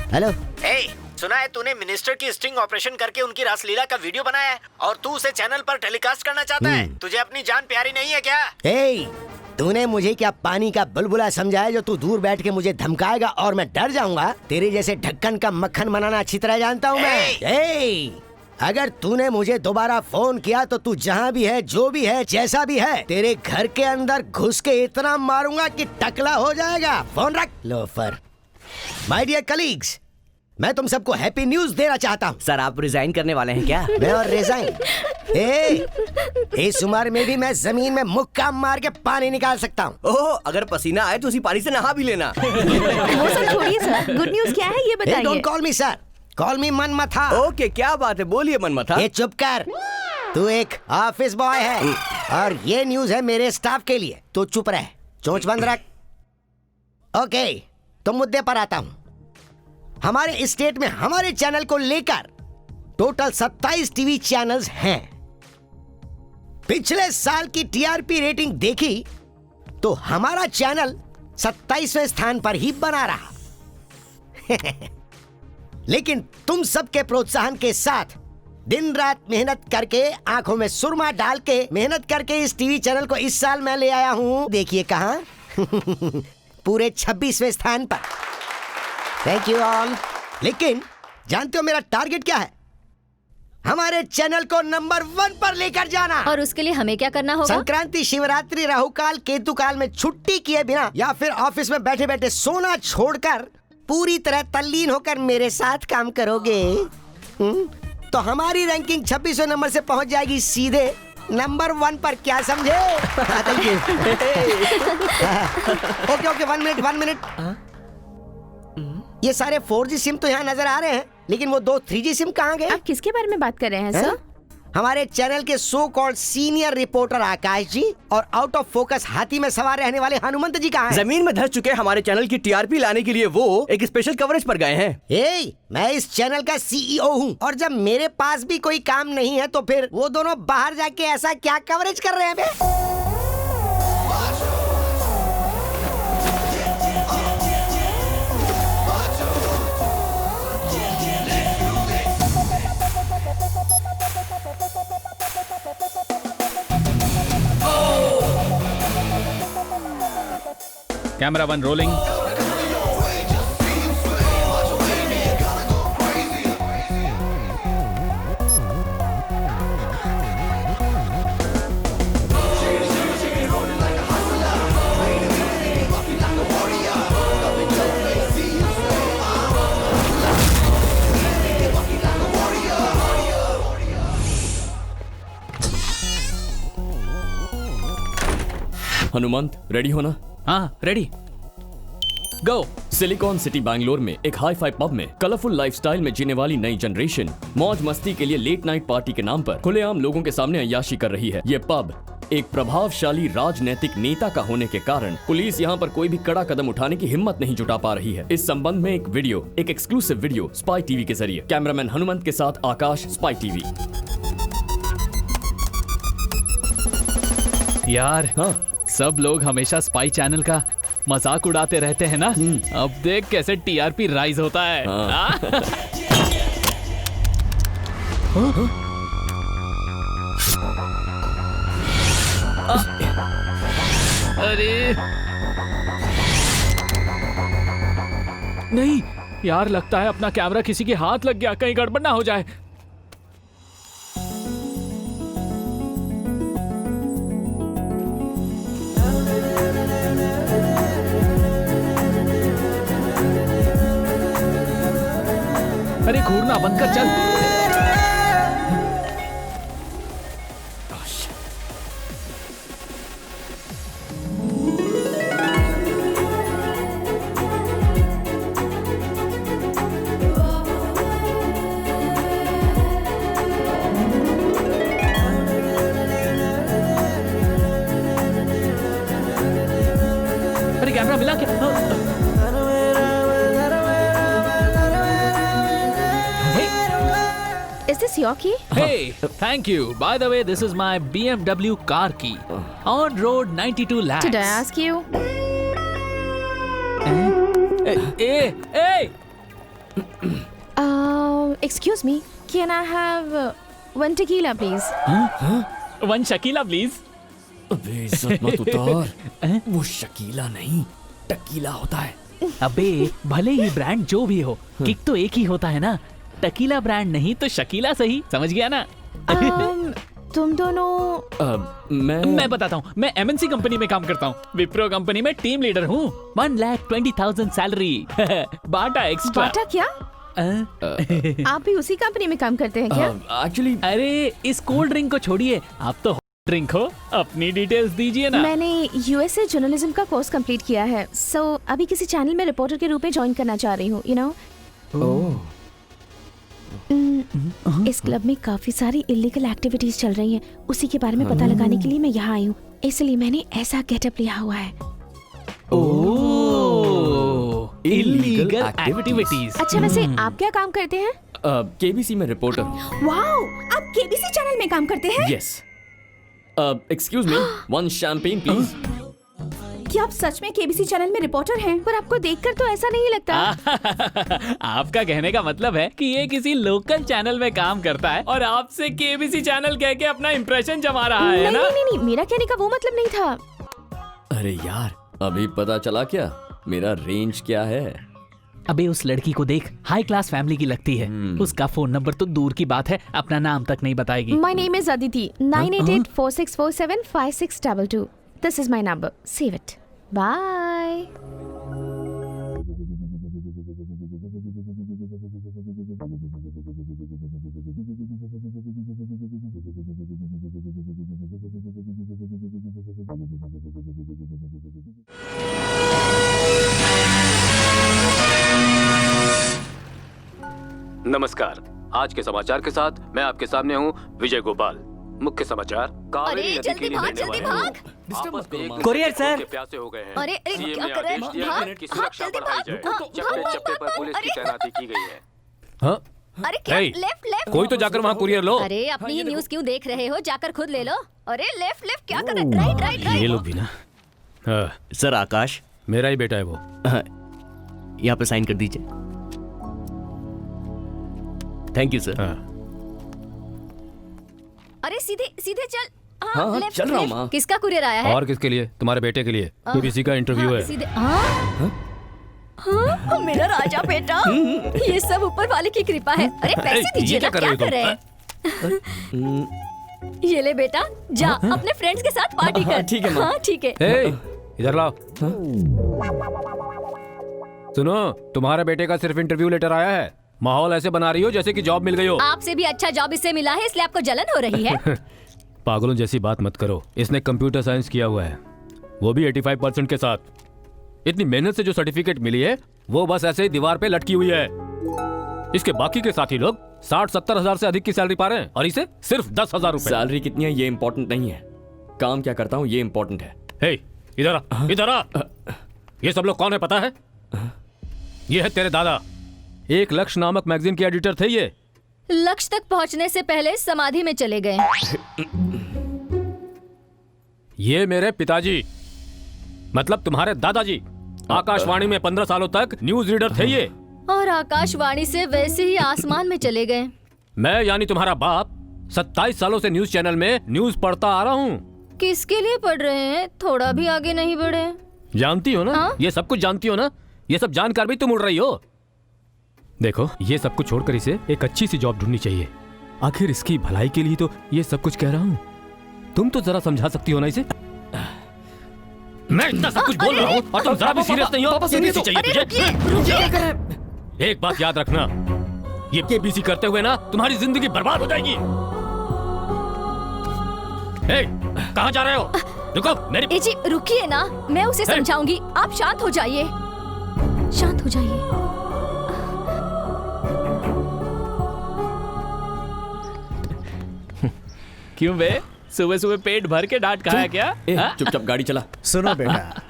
Hello. सुना है तूने मिनिस्टर की स्टिंग ऑपरेशन करके उनकी रासलीला का वीडियो बनाया है और तू उसे चैनल पर टेलीकास्ट करना चाहता है। तुझे अपनी जान प्यारी नहीं है क्या? तूने मुझे क्या पानी का बुलबुला समझा है जो तू दूर बैठ के मुझे धमकाएगा और मैं डर जाऊंगा? तेरे जैसे ढक्कन का मक्खन बनाना अच्छी तरह जानता हूँ मैं। अगर तूने मुझे दोबारा फोन किया तो तू जहाँ भी है, जो भी है, जैसा भी है, तेरे घर के अंदर घुस के इतना मारूंगा कि टकला हो जाएगा। फोन रख लोफर। माय डियर कलीग्स, मैं तुम सबको हैप्पी न्यूज देना चाहता हूँ। सर आप रिजाइन करने वाले हैं क्या? मैं और रिजाइन? इस उम्र में भी मैं जमीन में मुक्का मार के पानी निकाल सकता हूँ। ओह, अगर पसीना आए तो उसी पानी से नहा भी लेना। वो सब छोड़िए सर, गुड न्यूज क्या है ये बताइए। Don't call me sir, call me Manmatha. Okay, क्या बात है, बोलिए मनमथा। ये चुप कर, तू एक ऑफिस बॉय है और ये न्यूज है मेरे स्टाफ के लिए। तो चुप रह, चोंच बंद रख। ओके, तो मुद्दे पर आता हूँ। हमारे स्टेट में हमारे चैनल को लेकर टोटल 27 टीवी चैनल्स हैं। पिछले साल की टीआरपी रेटिंग देखी तो हमारा चैनल 27वें स्थान पर ही बना रहा। लेकिन तुम सबके प्रोत्साहन के साथ दिन रात मेहनत करके, आंखों में सुरमा डाल के मेहनत करके इस टीवी चैनल को इस साल मैं ले आया हूं। देखिए कहां, पूरे 26वें स्थान पर। Thank you all. लेकिन जानते हो मेरा टारगेट क्या है? हमारे चैनल को नंबर 1 पर लेकर जाना। और उसके लिए हमें क्या करना होगा? संक्रांति, शिवरात्रि, राहुकाल, केतुकाल में छुट्टी किए बिना या फिर ऑफिस में बैठे बैठे सोना छोड़कर पूरी तरह तल्लीन होकर मेरे साथ काम करोगे तो हमारी रैंकिंग 26वें नंबर से पहुंच जाएगी सीधे नंबर 1 पर। क्या समझे? Okay, 1 minute. ये सारे 4G सिम तो यहाँ नजर आ रहे हैं, लेकिन वो 2 3G सिम कहाँ गए? आप किसके बारे में बात कर रहे हैं सर? हमारे चैनल के सो कॉल्ड सीनियर रिपोर्टर आकाश जी और आउट ऑफ फोकस हाथी में सवार रहने वाले हनुमंत जी कहाँ हैं? जमीन में धस चुके हमारे चैनल की टीआरपी लाने के लिए वो एक स्पेशल कवरेज पर गए हैं। मैं इस चैनल का CEO हूँ और जब मेरे पास भी कोई काम नहीं है तो फिर वो दोनों बाहर जाके ऐसा क्या कवरेज कर रहे हैं बे? Camera 1 rolling. हनुमंत, रेडी हो ना? हाँ ready, go. Silicon city Bangalore में एक हाई फाई पब में कलरफुल लाइफस्टाइल में जीने वाली नई जनरेशन मौज मस्ती के लिए लेट नाइट पार्टी के नाम पर खुलेआम लोगों के सामने अय्याशी कर रही है। ये पब एक प्रभावशाली राजनैतिक नेता का होने के कारण पुलिस यहाँ पर कोई भी कड़ा कदम उठाने की हिम्मत नहीं जुटा पा रही है। इस संबंध में एक वीडियो, एक एक्सक्लूसिव वीडियो स्पाई टीवी के जरिए। कैमरामैन हनुमंत के साथ आकाश, स्पाई टीवी। यार हाँ, सब लोग हमेशा स्पाई चैनल का मजाक उड़ाते रहते हैं ना। अब देख कैसे टीआरपी राइज होता है। अरे नहीं यार, लगता है अपना कैमरा किसी के हाथ लग गया, कहीं गड़बड़ ना हो जाए। अरे घूरना बंद कर, चल। अरे कैमरा मिला क्या? this your key? Hey, thank you. By the way, this is my BMW car key. On road 92 lakhs. Did I ask you? Hey! Excuse me. Can I have one tequila, please? One Shakila, please. अबे इज्जत मत उतार। वो शकीला नहीं, tequila होता है। अबे भले ही ब्रांड जो भी हो, किक तो एक ही होता है ना। टकीला ब्रांड नहीं तो शकीला सही, समझ गया ना? तुम दोनों मैं बताता हूँ, मैं MNC कंपनी में काम करता हूँ। विप्रो कंपनी में टीम लीडर हूँ। 1,20,000 सैलरी। बाटा एक्स्ट्रा। बाटा क्या? आप भी उसी कंपनी में काम करते हैं क्या? एक्चुअली अरे इस कोल्ड ड्रिंक को छोड़िए, आप तो ड्रिंक हो। अपनी डिटेल्स दीजिए ना। मैंने USA जर्नलिज्म का कोर्स कंप्लीट किया है, सो अभी किसी चैनल में रिपोर्टर के रूप में ज्वाइन करना चाह रही हूँ, यू नो। इस क्लब में काफी सारी इलीगल एक्टिविटीज चल रही हैं, उसी के बारे में पता लगाने के लिए मैं यहाँ आई हूँ, इसलिए मैंने ऐसा गेटअप लिया हुआ है। Illegal activities. अच्छा, वैसे आप क्या काम करते हैं? केबीसी में रिपोर्टर हूँ। वाओ, आप केबीसी चैनल में काम करते हैं? Yes. Excuse me, one champagne please. क्या आप सच में केबीसी चैनल में रिपोर्टर हैं? पर आपको देखकर तो ऐसा नहीं लगता। आपका कहने का मतलब है कि ये किसी लोकल चैनल में काम करता है और आपसे केबीसी चैनल कह के अपना इंप्रेशन जमा रहा है ना? नहीं, मेरा कहने का वो मतलब नहीं था। अरे यार, अभी पता चला क्या मेरा रेंज क्या है? अबे उस लड़की को देख, हाई क्लास फैमिली की लगती है। उसका फोन नंबर तो दूर की बात है, अपना नाम तक नहीं बताएगी। My name is Aditi. 9884647562. This is my number. Save it. Bye. नमस्कार। आज के समाचार के साथ मैं आपके सामने हूं विजय गोपाल। मुख्य समाचार, कावेरी नदी के लिए बहने वाले लोग कुरियर सर। प्यासे हो गए हैं। अरे, सीएम क्या ने कर रहे हैं? आदेश दिया है कि सुरक्षा बढ़ाई जाए। चप्पे चप्पे पर पुलिस की तैनाती की गई है। हाँ? अरे क्या? Hey, लेफ्ट कोई तो जाकर वहाँ कुरियर लो। अरे अपनी ही न्यूज़ क्यों देख रहे हो? जाकर खुद ले लो। अरे लेफ्ट क्या कर रहे? राइट ये लोग भी ना। हाँ, सर आकाश, मेरा ही बेटा है वो। यहाँ पे साइन कर दीजिए। Thank you sir. हाँ। अरे सीधे चल। हाँ, लेफ्ट, चल रहा हूँ लेफ्ट। माँ। किसका कुरियर आया है? और किसके लिए? तुम्हारे बेटे के लिए। केबीसी का इंटरव्यू है। सीधे। मेरा राजा बेटा। ये सब ऊपर वाले की कृपा है। अरे पैसे दीजिए ना, क्या कर रहे हैं? ये ले बेटा, जा अपने फ्रेंड्स के साथ पार्टी कर। ठीक है माँ। हाँ ठीक है। हे, इधर लाओ। सुनो, तुम्हारे बेटे का सिर्फ इंटरव्यू लेटर आया है। माहौल ऐसे बना रही हो जैसे कि जॉब मिल गई हो। आपसे भी अच्छा जॉब इससे मिला है, इसलिए आपको जलन हो रही है। पागलों जैसी बात मत करो। इसने कंप्यूटर साइंस किया हुआ है, वो भी 85% के साथ। इतनी मेहनत से जो सर्टिफिकेट मिली है वो बस ऐसे ही दीवार पे लटकी हुई है। इसके बाकी के साथी लोग 60-70 हजार से अधिक की सैलरी पा रहे हैं और इसे सिर्फ 10,000 रुपए। सैलरी कितनी है ये इम्पोर्टेंट नहीं है, काम क्या करता हूँ ये इम्पोर्टेंट है। हे, इधर आ, इधर आ। ये सब लोग कौन है पता है? ये है तेरे दादा। एक लक्ष्य नामक मैगजीन के एडिटर थे ये। लक्ष्य तक पहुंचने से पहले समाधि में चले गए। ये मेरे पिताजी, मतलब तुम्हारे दादाजी, आकाशवाणी में 15 सालों तक न्यूज रीडर थे ये। और आकाशवाणी से वैसे ही आसमान में चले गए। मैं यानी तुम्हारा बाप 27 सालों से न्यूज चैनल में न्यूज पढ़ता आ रहा हूँ। किसके लिए पढ़ रहे हैं? थोड़ा भी आगे नहीं बढ़े। जानती हो ना? हाँ? ये सब कुछ जानती हो ना? ये सब जानकर भी तुम उड़ रही हो। देखो, ये सब कुछ छोड़कर इसे एक अच्छी सी जॉब ढूंढनी चाहिए। आखिर इसकी भलाई के लिए तो ये सब कुछ कह रहा हूँ। तुम तो जरा समझा सकती हो ना इसे। मैं इतना सब कुछ बोल रहा हूँ और तुम जरा भी सीरियस नहीं हो। केबीसी चाहिए तुझे। एक बात याद रखना, ये केबीसी करते हुए ना तुम्हारी जिंदगी बर्बाद हो जाएगी। कहाँ जा रहे हो? रुको, मेरी। ए जी रुकिए ना, मैं उसे समझाऊंगी। आप शांत हो जाइए, शांत हो जाइए। क्यों बे, सुबह सुबह पेट भर के डांट खाया क्या? हाँ? चुपचाप गाड़ी चला। सुनो बेटा,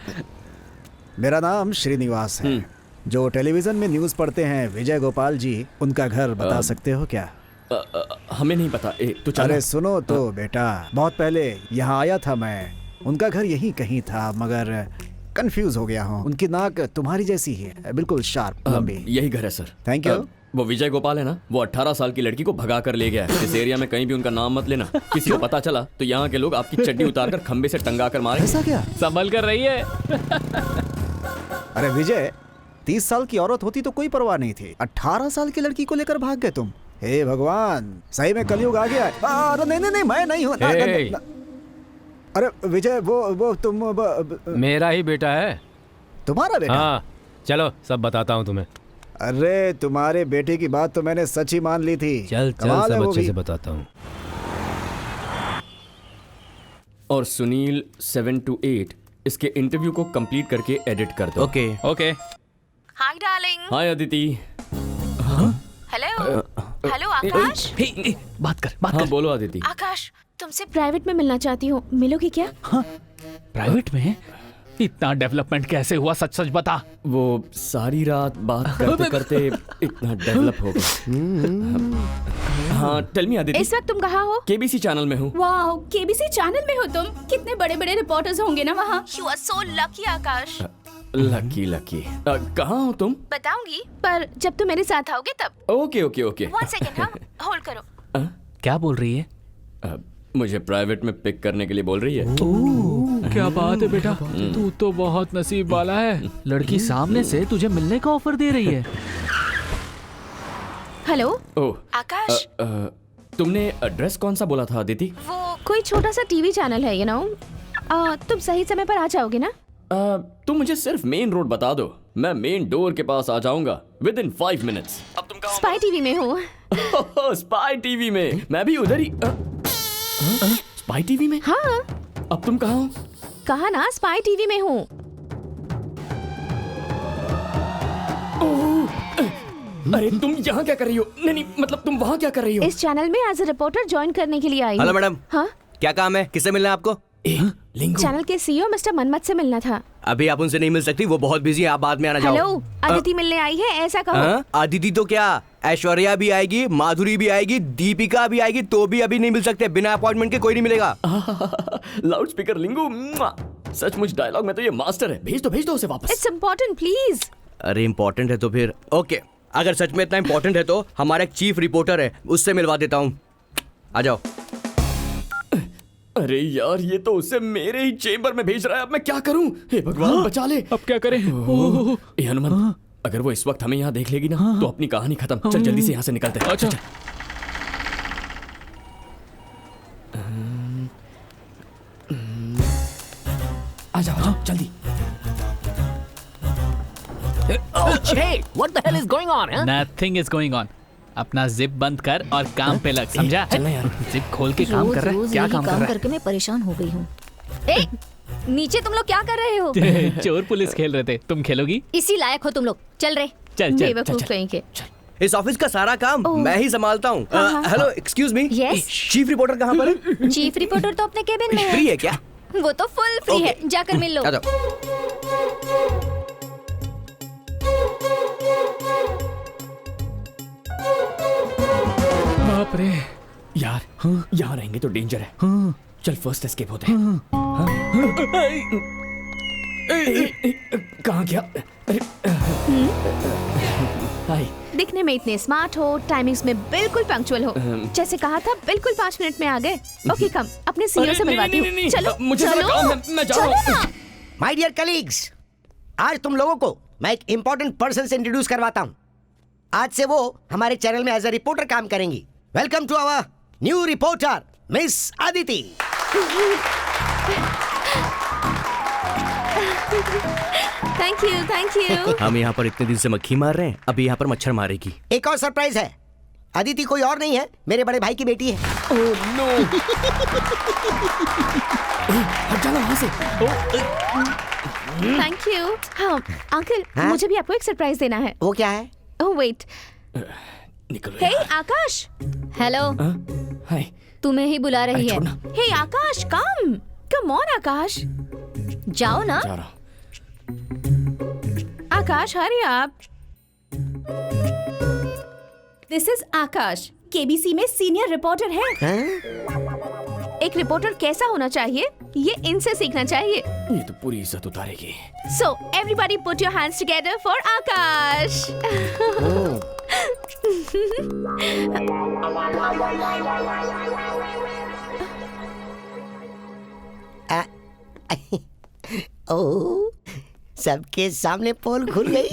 मेरा नाम श्रीनिवास है। जो टेलीविजन में न्यूज पढ़ते हैं विजय गोपाल जी, उनका घर बता सकते हो क्या? हमें नहीं पता। तू चल। अरे सुनो तो बेटा, बहुत पहले यहाँ आया था मैं। उनका घर यहीं कहीं था, मगर कंफ्यूज हो गया हूँ। उनकी नाक तुम्हारी जैसी ही है, बिल्कुल शार्प लंबी। यही घर है सर। Thank you. वो विजय गोपाल है ना, वो 18 साल की लड़की को भगा कर ले गया है। इस एरिया में कहीं भी उनका नाम मत लेना। किसी को पता चला तो यहाँ के लोग आपकी चड्डी उतार कर खंबे से टंगा कर मारेंगे। ऐसा क्या? संभल कर रही है। अरे विजय, 30 साल की औरत होती तो कोई परवाह नहीं थी, 18 साल की लड़की को लेकर भाग गए तुम। हे भगवान, सही में कलयुग आ गया है। नहीं, मैं नहीं हूँ। अरे विजय, वो तुम मेरा ही बेटा है। तुम्हारा बेटा? हाँ, चलो सब बताता हूँ तुम्हें। अरे तुम्हारे बेटे की बात तो मैंने सच ही मान ली थी। चल सब अच्छे से बताता हूँ। और सुनील 7 to 8 इसके इंटरव्यू को कंप्लीट करके एडिट कर दो। Okay okay. Hi darling. Hi Aditi. Hello hello Akash. बात कर। हाँ बोलो अदिति। आकाश, तुमसे प्राइवेट में मिलना चाहती हूँ, मिलोगी क्या? प्राइवेट में? इतना डेवलपमेंट कैसे हुआ, सच सच बता। वो सारी रात बात करते करते इतना डेवलप हो गया। हाँ टेल मी अदिति। इस वक्त तुम कहाँ हो? केबीसी चैनल में हूँ। वाह, केबीसी चैनल में हो तुम? कितने बड़े बड़े रिपोर्टर्स होंगे ना वहाँ। You are so lucky Akash. Lucky. कहाँ हो तुम? बताऊंगी, पर जब तुम मेरे साथ आओगे तब। ओके। 1 सेकंड, हाँ होल्ड करो। क्या बोल रही है? मुझे प्राइवेट में पिक करने के लिए बोल रही है। क्या बात है बेटा, तू तो बहुत नसीब वाला है। लड़की सामने से तुझे मिलने का ऑफर दे रही है। हेलो ओह आकाश। तुमने एड्रेस कौन सा बोला था अदिति? वो कोई छोटा सा टीवी चैनल है, तुम सही समय पर आ जाओगे ना? तुम मुझे सिर्फ मेन रोड बता दो, मैं मेन डोर के पास आ जाऊंगा within 5 minutes। अब तुम कहाँ? स्पाई टीवी में हूँ। स्पाई टीवी में? मैं भी उधर ही। स्पाई टीवी में? हाँ। अब तुम कहाँ हो? कहा ना, स्पाई टीवी में हूँ। अरे तुम यहाँ क्या कर रही हो? नहीं मतलब तुम वहाँ क्या कर रही हो? इस चैनल में एज ए रिपोर्टर ज्वाइन करने के लिए आई हूँ। Hello madam. हाँ, क्या काम है? किससे मिलना है आपको? चैनल के सीईओ मिस्टर मनमत से मिलना था। अभी आप उनसे नहीं मिल सकती, वो बहुत बिजी है, आप बाद में आना। जाओ। हेलो, अदिति मिलने आई है, ऐसा कहो। अदिति तो क्या, ऐश्वर्या भी आएगी, माधुरी भी आएगी, दीपिका भी आएगी, तो भी अभी नहीं मिल सकते। बिना अपॉइंटमेंट के कोई नहीं मिलेगा। लाउड स्पीकर लिंगू, सचमुच डायलॉग में तो ये मास्टर है। भेज दो उसे वापस। It's important please. अरे इम्पोर्टेंट है तो फिर ओके, अगर सच में इतना इम्पोर्टेंट है तो हमारा एक चीफ रिपोर्टर है, उससे मिलवा देता हूँ। आ जाओ। अरे यार, ये तो उसे मेरे ही चेंबर में भेज रहा है। अब मैं क्या करूं? हे भगवान, बचा ले। अब क्या करें? ए हनुमान, अगर वो इस वक्त हमें यहाँ देख लेगी ना तो अपनी कहानी खत्म। चल जल्दी से यहाँ से निकलते हैं। अच्छा। आ जाओ जल्दी। What the hell is going on? Nothing is going on. अपना जिप बंद कर और काम पे लग, समझा? चलना यार। जिप खोल के काम कर रहा है। क्या काम कर रहा है? करके मैं परेशान हो गई हूँ। नीचे तुम लोग क्या कर रहे हो? चोर पुलिस खेल रहे थे, तुम खेलोगी? इसी लायक हो तुम लोग। चल रहे। चल बेवकूफ कहीं के। इस ऑफिस का सारा काम मैं ही संभालता हूँ। Hello excuse me, Yes? Chief reporter कहाँ पर है? चीफ रिपोर्टर तो अपने केबिन में फ्री है। है क्या? वो तो फुल फ्री है, जाकर मिल लो। आ जाओ। बाप रे यार, यहाँ रहेंगे तो डेंजर है। चल फर्स्ट एस्केप होते हैं। कहाँ गया? हाय। दिखने में इतने स्मार्ट हो, टाइमिंग्स में बिल्कुल पंक्चुअल हो। जैसे कहा था, बिल्कुल 5 मिनट में आ गए। ओके कम, अपने सीईओ से मिलवाती हूँ। चलो मुझे चलो, काम है, मैं जा रहा हूँ। चलो ना। माय डियर कलीग्स, आज तुम लोगों को मैं एक इंपॉर्टेंट पर्सन से इंट्रोड्यूस करवाता हूँ। आज से वो हमारे चैनल में एज ए रिपोर्टर काम करेंगी। Welcome to our new reporter miss Aditi. Thank you. हम यहाँ पर इतने दिन से मक्खी मार रहे हैं, अभी यहाँ पर मच्छर मारेगी। एक और सरप्राइज है, अदिति कोई और नहीं है, मेरे बड़े भाई की बेटी है। Oh no. हट जाना वहाँ से। Thank you. हाँ अंकल, हाँ? मुझे भी आपको एक सरप्राइज देना है। वो क्या है? Oh wait. निकलो हे यार। आकाश। Hello, hi. तुम्हें ही बुला रही अरे है। छोड़ना। Hey Akash, come on Akash. जाओ ना। जा रहा हूँ। Akash hurry up. This is Akash, KBC में सीनियर रिपोर्टर है। एक रिपोर्टर कैसा होना चाहिए ये इनसे सीखना चाहिए। ये तो पूरी इज्जत उतारेगी। So everybody put your hands together for Akash. ओह, सबके सामने पोल खुल गई।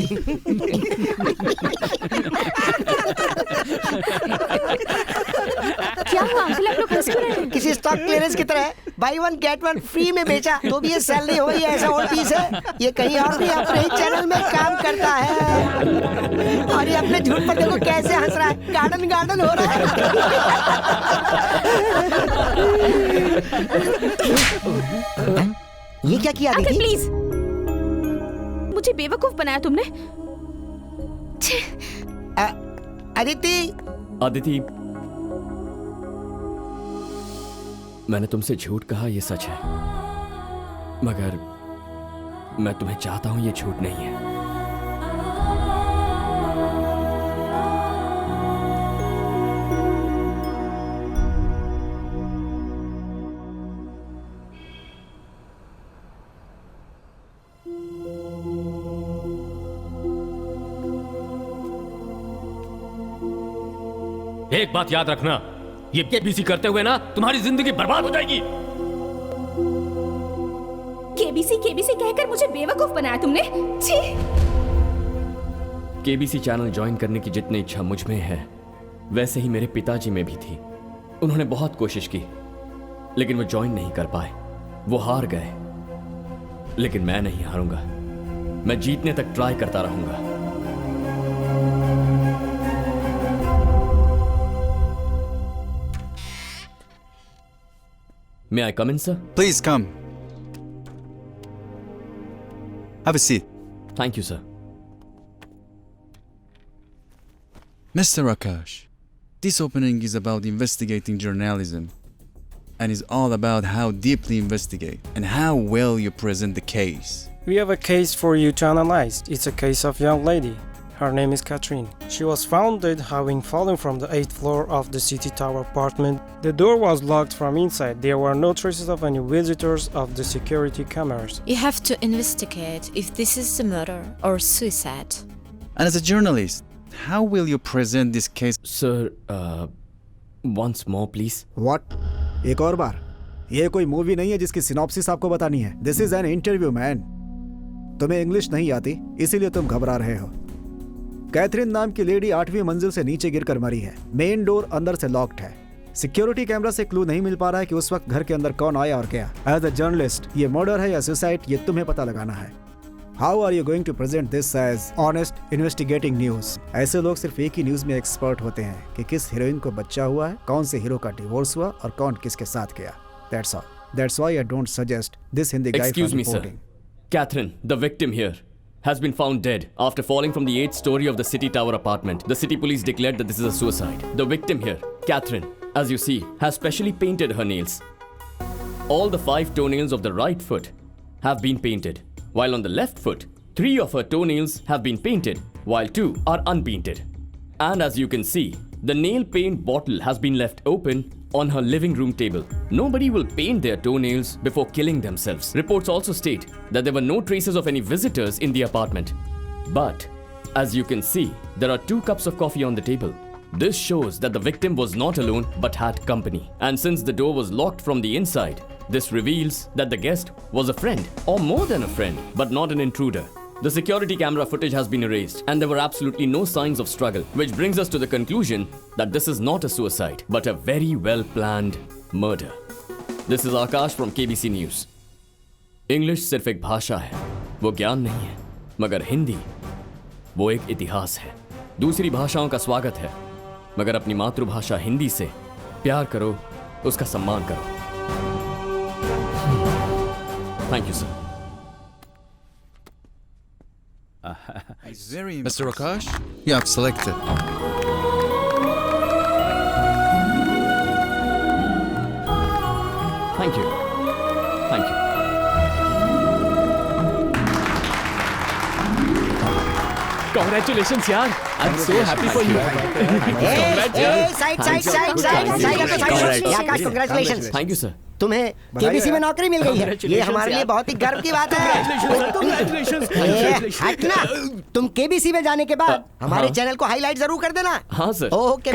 क्या हुआ अंकल, आप लोग हंस क्यों रहे हैं? किसी स्टॉक क्लियरेंस की तरह by one get one free में बेचा तो भी ये सेल नहीं हो, ये ऐसा ओल्ड पीस है। ये कहीं और नहीं, अपने ही चैनल में काम करता है। और ये अपने झूठ पर देखो कैसे हंस रहा है, गार्डन गार्डन हो रहा है। ये क्या किया अंकल दीदी? प्लीज, मुझे बेवकूफ बनाया तुमने। अदिति, अदिति, मैंने तुमसे झूठ कहा, ये सच है, मगर मैं तुम्हें चाहता हूं, ये झूठ नहीं है। एक बात याद रखना, ये केबीसी करते हुए ना तुम्हारी जिंदगी बर्बाद हो जाएगी। केबीसी केबीसी कहकर मुझे बेवकूफ बनाया तुमने। छी! केबीसी चैनल ज्वाइन करने की जितनी इच्छा मुझ में है वैसे ही मेरे पिताजी में भी थी। उन्होंने बहुत कोशिश की लेकिन वो ज्वाइन नहीं कर पाए, वो हार गए। लेकिन मैं नहीं हारूंगा, मैं जीतने तक ट्राई करता रहूंगा। May I come in, sir? Please come. Have a seat. Thank you, sir. Mr. Akash, this opening is about investigating journalism and is all about how deeply investigate and how well you present the case. We have a case for you to analyze. It's a case of young lady. Her name is Catherine. She was found dead having fallen from the 8th floor of the City Tower apartment. The door was locked from inside. There were no traces of any visitors of the security cameras. You have to investigate if this is a murder or suicide. And as a journalist, how will you present this case? Sir, once more please. What? एक और बार? ये कोई movie नहीं है जिसकी synopsis आपको बतानी है। This is an interview, man. तुम्हें इंग्लिश नहीं आती, इसीलिए तुम घबरा रहे हो। कैथरीन नाम की लेडी 8वीं मंजिल से नीचे गिरकर मरी है। मेन डोर अंदर से लॉक्ड है। सिक्योरिटी कैमरा से क्लू नहीं मिल पा रहा है कि उस वक्त घर के अंदर कौन आया और क्या। एज अ जर्नलिस्ट, ये मर्डर है या सुसाइड, ये तुम्हें पता लगाना है। How are you going to present this as honest investigating news? ऐसे लोग सिर्फ एक ही न्यूज में एक्सपर्ट होते हैं कि किस हीरोइन को बच्चा हुआ है, कौन से हीरो का डिवोर्स हुआ और कौन किसके साथ गया। That's all. That's why I don't suggest this Hindi guy. Excuse me, sir. Catherine, the victim here, has been found dead after falling from the 8th story of the City Tower apartment. The city police declared that this is a suicide. The victim here, Catherine, as you see, has specially painted her nails. All the 5 toenails of the right foot have been painted, while on the left foot, 3 of her toenails have been painted, while 2 are unpainted. And as you can see, the nail paint bottle has been left open on her living room table. Nobody will paint their toenails before killing themselves. Reports also state that there were no traces of any visitors in the apartment. But, as you can see, there are 2 cups of coffee on the table. This shows that the victim was not alone but had company. And since the door was locked from the inside, this reveals that the guest was a friend, or more than a friend, but not an intruder. The security camera footage has been erased and there were absolutely no signs of struggle, which brings us to the conclusion that this is not a suicide, but a very well-planned murder. This is Akash from KBC News. English सिर्फ एक भाषा है, वो ज्ञान नहीं है, मगर हिंदी वो एक इतिहास है। दूसरी भाषाओं का स्वागत है, मगर अपनी मातृभाषा हिंदी से प्यार करो, उसका सम्मान करो। Thank you, sir. Mr. Akash, you have selected. Thank you. Thank you. Congratulations यार, I'm so happy for you. Congratulations. Thank you sir. तुम्हें केबीसी में नौकरी मिल गई है, ये हमारे लिए बहुत ही गर्व की बात है। हटना, तुम केबीसी में जाने के बाद हमारे चैनल को हाईलाइट जरूर कर देना। हाँ sir. Okay.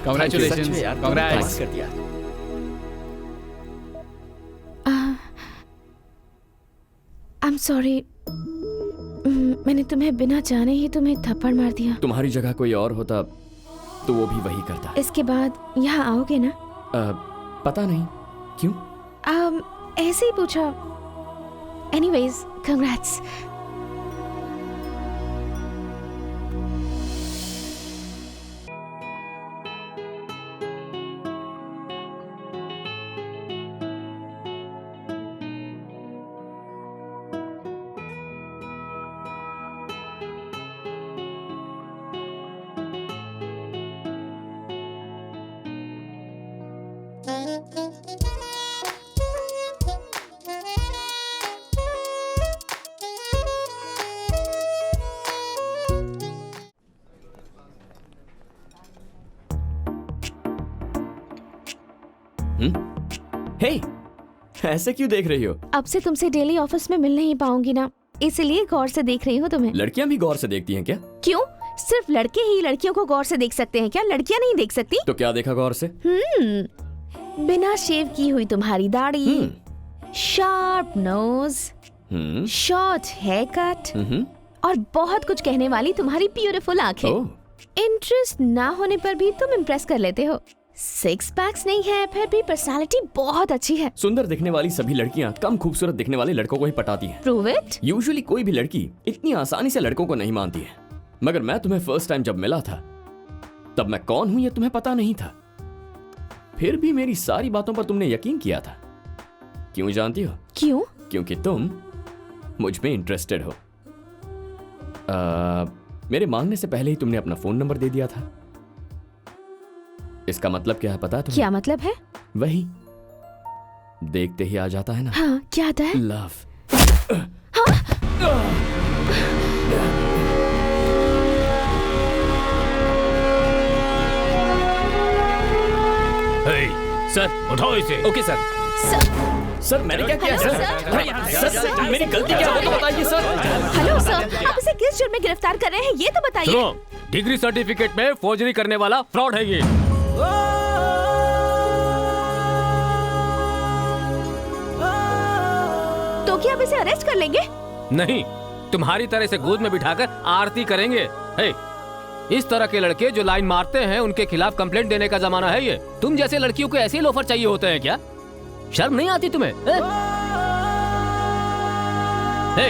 Congratulations. Congrats. I'm sorry. मैंने तुम्हें बिना जाने ही तुम्हें थप्पड़ मार दिया। तुम्हारी जगह कोई और होता तो वो भी वही करता। इसके बाद यहाँ आओगे ना? पता नहीं क्यों। ऐसे ही पूछा। Anyways, congrats. हे, ऐसे क्यों देख रही हो? अब से तुमसे डेली ऑफिस में मिल नहीं पाऊंगी ना, इसलिए गौर से देख रही हूँ तुम्हें। लड़कियां भी गौर से देखती हैं क्या? क्यों? सिर्फ लड़के ही लड़कियों को गौर से देख सकते हैं क्या? लड़कियां नहीं देख सकती? तो क्या देखा गौर से? बिना शेव की हुई तुम्हारी दाढ़ी, sharp nose, short haircut और बहुत कुछ कहने वाली तुम्हारी ब्यूटीफुल आंखें। इंटरेस्ट ना होने पर भी तुम इम्प्रेस कर लेते हो। 6 पैक्स नहीं है, फिर भी पर्सनालिटी बहुत अच्छी है। सुंदर दिखने वाली सभी लड़कियां कम खूबसूरत दिखने वाले लड़कों को ही पटाती हैं। Prove it? यूजुअली कोई भी लड़की इतनी आसानी से लड़कों को नहीं मानती है, मगर मैं तुम्हें फर्स्ट टाइम जब मिला था तब मैं कौन हूं ये तुम्हें पता नहीं था। फिर भी मेरी सारी बातों पर तुमने यकीन किया था। क्यों जानती हो? क्यों? क्योंकि तुम मुझ में इंटरेस्टेड हो। मेरे मांगने से पहले ही तुमने अपना फोन नंबर दे दिया था। इसका मतलब क्या है पता है तुम्हें? क्या मतलब है? वही देखते ही आ जाता है ना। हाँ, क्या आता है? लव। सर उठाओ इसे। Okay sir. सर मैंने क्या किया? सर मेरी गलती क्या है तो बताइए सर। हेलो सर, आप इसे किस जुर्म में गिरफ्तार कर रहे हैं ये तो बताइए। सुनो, डिग्री सर्टिफिकेट में फोर्जरी करने वाला फ्रॉड है ये। तो क्या आप इसे अरेस्ट कर लेंगे? नहीं, तुम्हारी तरह से गोद में बिठाकर आरती करेंगे। हे, इस तरह के लड़के जो लाइन मारते हैं उनके खिलाफ कंप्लेंट देने का जमाना है ये। तुम जैसे लड़कियों को ऐसे लोफर चाहिए होते हैं क्या? शर्म नहीं आती तुम्हें? हे,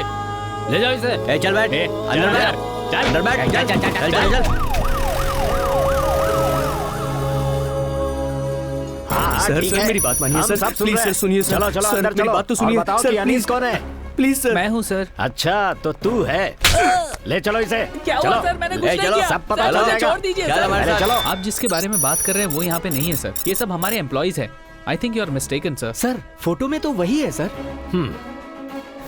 ले जाओ इसे। चल बैठ, अंदर बैठ, चल अंदर बैठ, चल। सर मेरी बात मानिए सर, प्लीज सर सुनिए सर। चलो चलो अंदर चलो, मेरी बात तो सुनिए बताओ सर, कि अनीस कौन है? Please sir. मैं हूँ सर। अच्छा तो तू है, ले चलो इसे। क्या हुआ सर? मैंने कुछ नहीं किया। सब पता चल जाएगा। छोड़ दीजिए सर। चलो। आप जिसके बारे में बात कर रहे हैं वो यहाँ पे नहीं है सर, ये सब हमारे एम्प्लॉइज हैं। I think you are mistaken sir. Sir photo में तो वही है सर।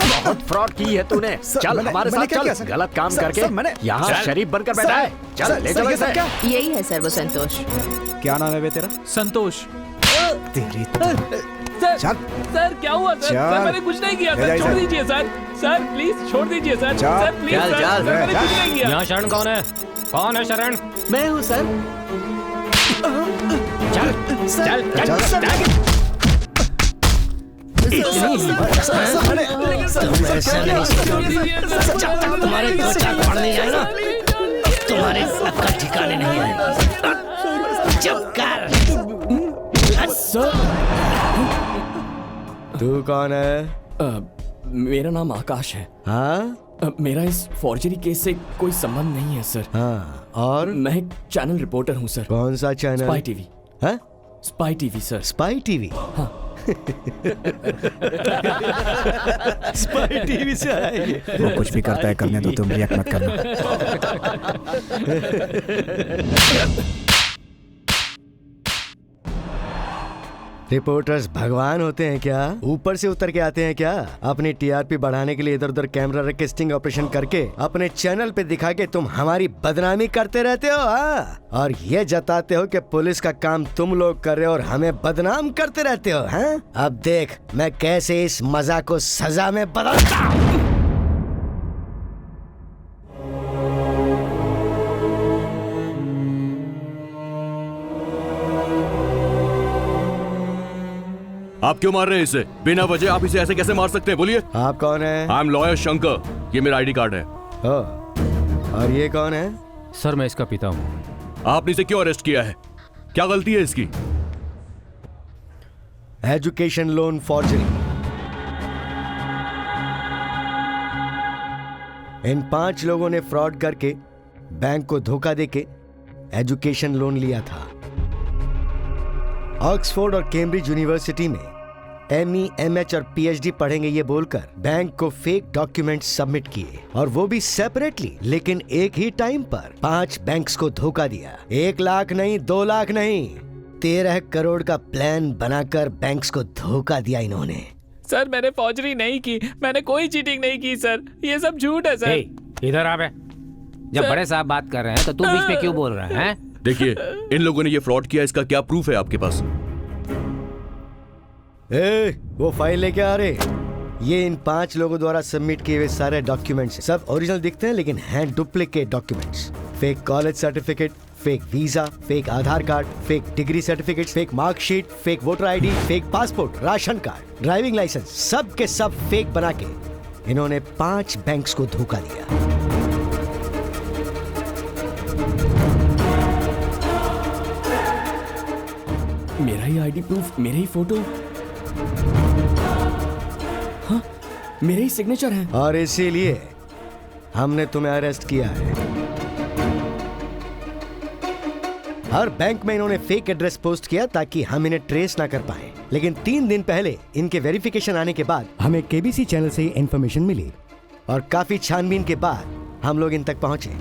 बहुत फ्रॉड की है तूने। चल हमारे साथ चल, गलत काम करके यहाँ शरीफ बनकर बैठा है। चल ले चलो इसे। यही है सर वो संतोष। क्या नाम है बे तेरा? संतोष। तेरी सर सर क्या हुआ सर? सर मैंने कुछ नहीं किया सर, छोड़ दीजिए सर। सर प्लीज छोड़ दीजिए सर। सर प्लीज सर, मैंने कुछ नहीं किया। यहाँ शरण कौन है? कौन है शरण? मैं हूँ सर। चल चल चल तुम्हारे दो चाक पड़ नहीं जाए ना, तुम्हारे अक्ल ठिकाने नहीं आएगा। चुप कर। तू कौन है? मेरा नाम आकाश है। हाँ? मेरा इस फॉर्जरी केस से कोई संबंध नहीं है सर। हाँ, और? मैं एक चैनल रिपोर्टर हूँ सर। कौन सा चैनल? Spy TV. हाँ? Spy TV sir. Spy TV? हाँ। स्पाई टीवी से आया ये। वो कुछ भी करता है करने दो, तुम रिएक्ट मत करना। रिपोर्टर्स भगवान होते हैं क्या? ऊपर से उतर के आते हैं क्या? अपनी टीआरपी बढ़ाने के लिए इधर उधर कैमरा रख के स्टिंग ऑपरेशन करके अपने चैनल पे दिखा के तुम हमारी बदनामी करते रहते हो, हाँ? और ये जताते हो कि पुलिस का काम तुम लोग कर रहे हो और हमें बदनाम करते रहते हो, हाँ? अब देख मैं कैसे इस मजाक को सजा में बदलता हूँ। आप क्यों मार रहे हैं इसे? बिना वजह आप इसे ऐसे कैसे मार सकते हैं? बोलिए। आप कौन है? आई एम लॉयर शंकर, ये मेरा आईडी कार्ड है। और ये कौन है? सर मैं इसका पिता हूँ। आपने इसे क्यों अरेस्ट किया है? क्या गलती है इसकी? Education loan forgery. इन 5 लोगों ने फ्रॉड करके बैंक को धोखा देके एजुकेशन लोन लिया था। ऑक्सफोर्ड और कैम्ब्रिज यूनिवर्सिटी में ME, MH और PhD पढ़ेंगे ये बोलकर बैंक को फेक डॉक्यूमेंट्स सबमिट किए, और वो भी सेपरेटली, लेकिन एक ही टाइम पर 5 बैंक्स को धोखा दिया। 1 लाख नहीं, 2 लाख नहीं, 13 करोड़ का प्लान बनाकर बैंक्स को धोखा दिया इन्होंने। सर मैंने फौजरी नहीं की, मैंने कोई चीटिंग नहीं की सर, ये सब झूठ है सर। इधर आ बे। जब बड़े साहब बात कर रहे हैं तो तू बीच में क्यों बोल रहा है? देखिए, इन लोगों ने ये फ्रॉड किया, इसका क्या प्रूफ है आपके पास? वो फाइल लेके आ रहे। ये इन 5 लोगों द्वारा सबमिट किए हुए सारे डॉक्यूमेंट्स सब ओरिजिनल दिखते हैं, लेकिन हैं duplicate documents. Fake college certificate, fake visa, fake Aadhaar card, fake degree certificate, fake marksheet, fake voter ID, fake passport, ration card, driving licence, सब के सब फेक बना के इन्होंने 5 बैंक्स को धोखा दिया। मेरा ही आईडी प्रूफ, मेरे ही फोटो, हाँ मेरे ही सिग्नेचर है, और इसीलिए हमने तुम्हें अरेस्ट किया है। हर बैंक में इन्होंने फेक एड्रेस पोस्ट किया ताकि हम इन्हें ट्रेस ना कर पाए, लेकिन 3 दिन पहले इनके वेरिफिकेशन आने के बाद हमें केबीसी चैनल से इन्फॉर्मेशन मिली, और काफी छानबीन के बाद हम लोग इन तक पहुंचे।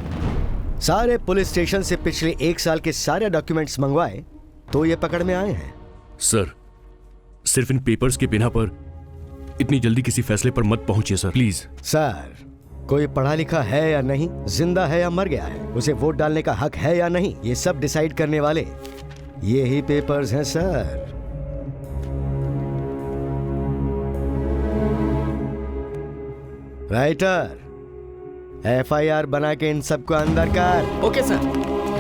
सारे पुलिस स्टेशन से पिछले 1 साल के सारे डॉक्यूमेंट्स मंगवाए तो ये पकड़ में आए हैं। सर, सिर्फ इन पेपर्स के बिना पर इतनी जल्दी किसी फैसले पर मत पहुंचिए सर, प्लीज। सर, कोई पढ़ा लिखा है या नहीं, जिंदा है या मर गया है, उसे वोट डालने का हक है या नहीं, ये सब डिसाइड करने वाले ये ही पेपर्स हैं सर। राइटर, FIR बना के इन सबको अंदर कर। Okay sir.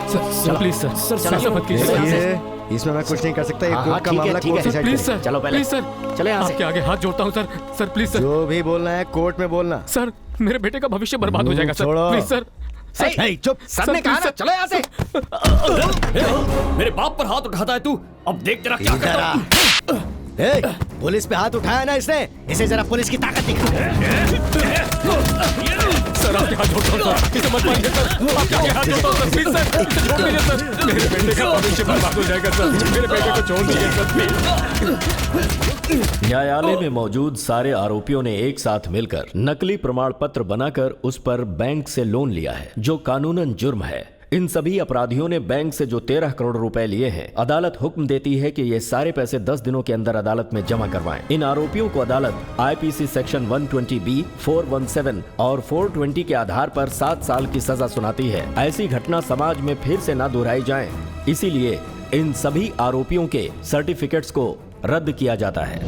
Sir please sir, sir मत कीजिए। इसमें मैं कुछ नहीं कर सकता, ये कोर्ट का मामला कोर्ट डिसाइड प्लीज सर, चलो पहले प्लीज सर, चले यहाँ से। आपके आगे हाथ जोड़ता हूँ सर, सर प्लीज सर। जो भी बोलना है कोर्ट में बोलना। सर मेरे बेटे का भविष्य बर्बाद हो जाएगा सर, प्लीज सर। चुप, सर ने कहा ना, चलो यहाँ से। मेरे बाप पर हाथ उठाता है तू, अब देख तेरा क्या करता हूं। पुलिस पे हाथ उठाया ना इसने, इसे जरा पुलिस की ताकत दिखा। सर आपके हाथ जोड़ता हूं सर, इसे मत मारिए सर, आपके आगे हाथ जोड़ता हूं सर, प्लीज सर, छोड़ दीजिए सर, मेरे बेटे का भविष्य बर्बाद हो जाएगा सर, मेरे बेटे को छोड़ दीजिए सर प्लीज। न्यायालय में मौजूद सारे आरोपियों ने एक साथ मिलकर नकली प्रमाण पत्र बनाकर उस पर बैंक से लोन लिया है, जो कानूनन जुर्म है। इन सभी अपराधियों ने बैंक से जो 13 करोड़ रुपए लिए हैं, अदालत हुक्म देती है कि ये सारे पैसे 10 दिनों के अंदर अदालत में जमा करवाएं। इन आरोपियों को अदालत IPC सेक्शन 120B, 417 और 420 के आधार पर 7 साल की सजा सुनाती है। ऐसी घटना समाज में फिर से न दोहराई जाए, इसीलिए इन सभी आरोपियों के सर्टिफिकेट्स को रद्द किया जाता है।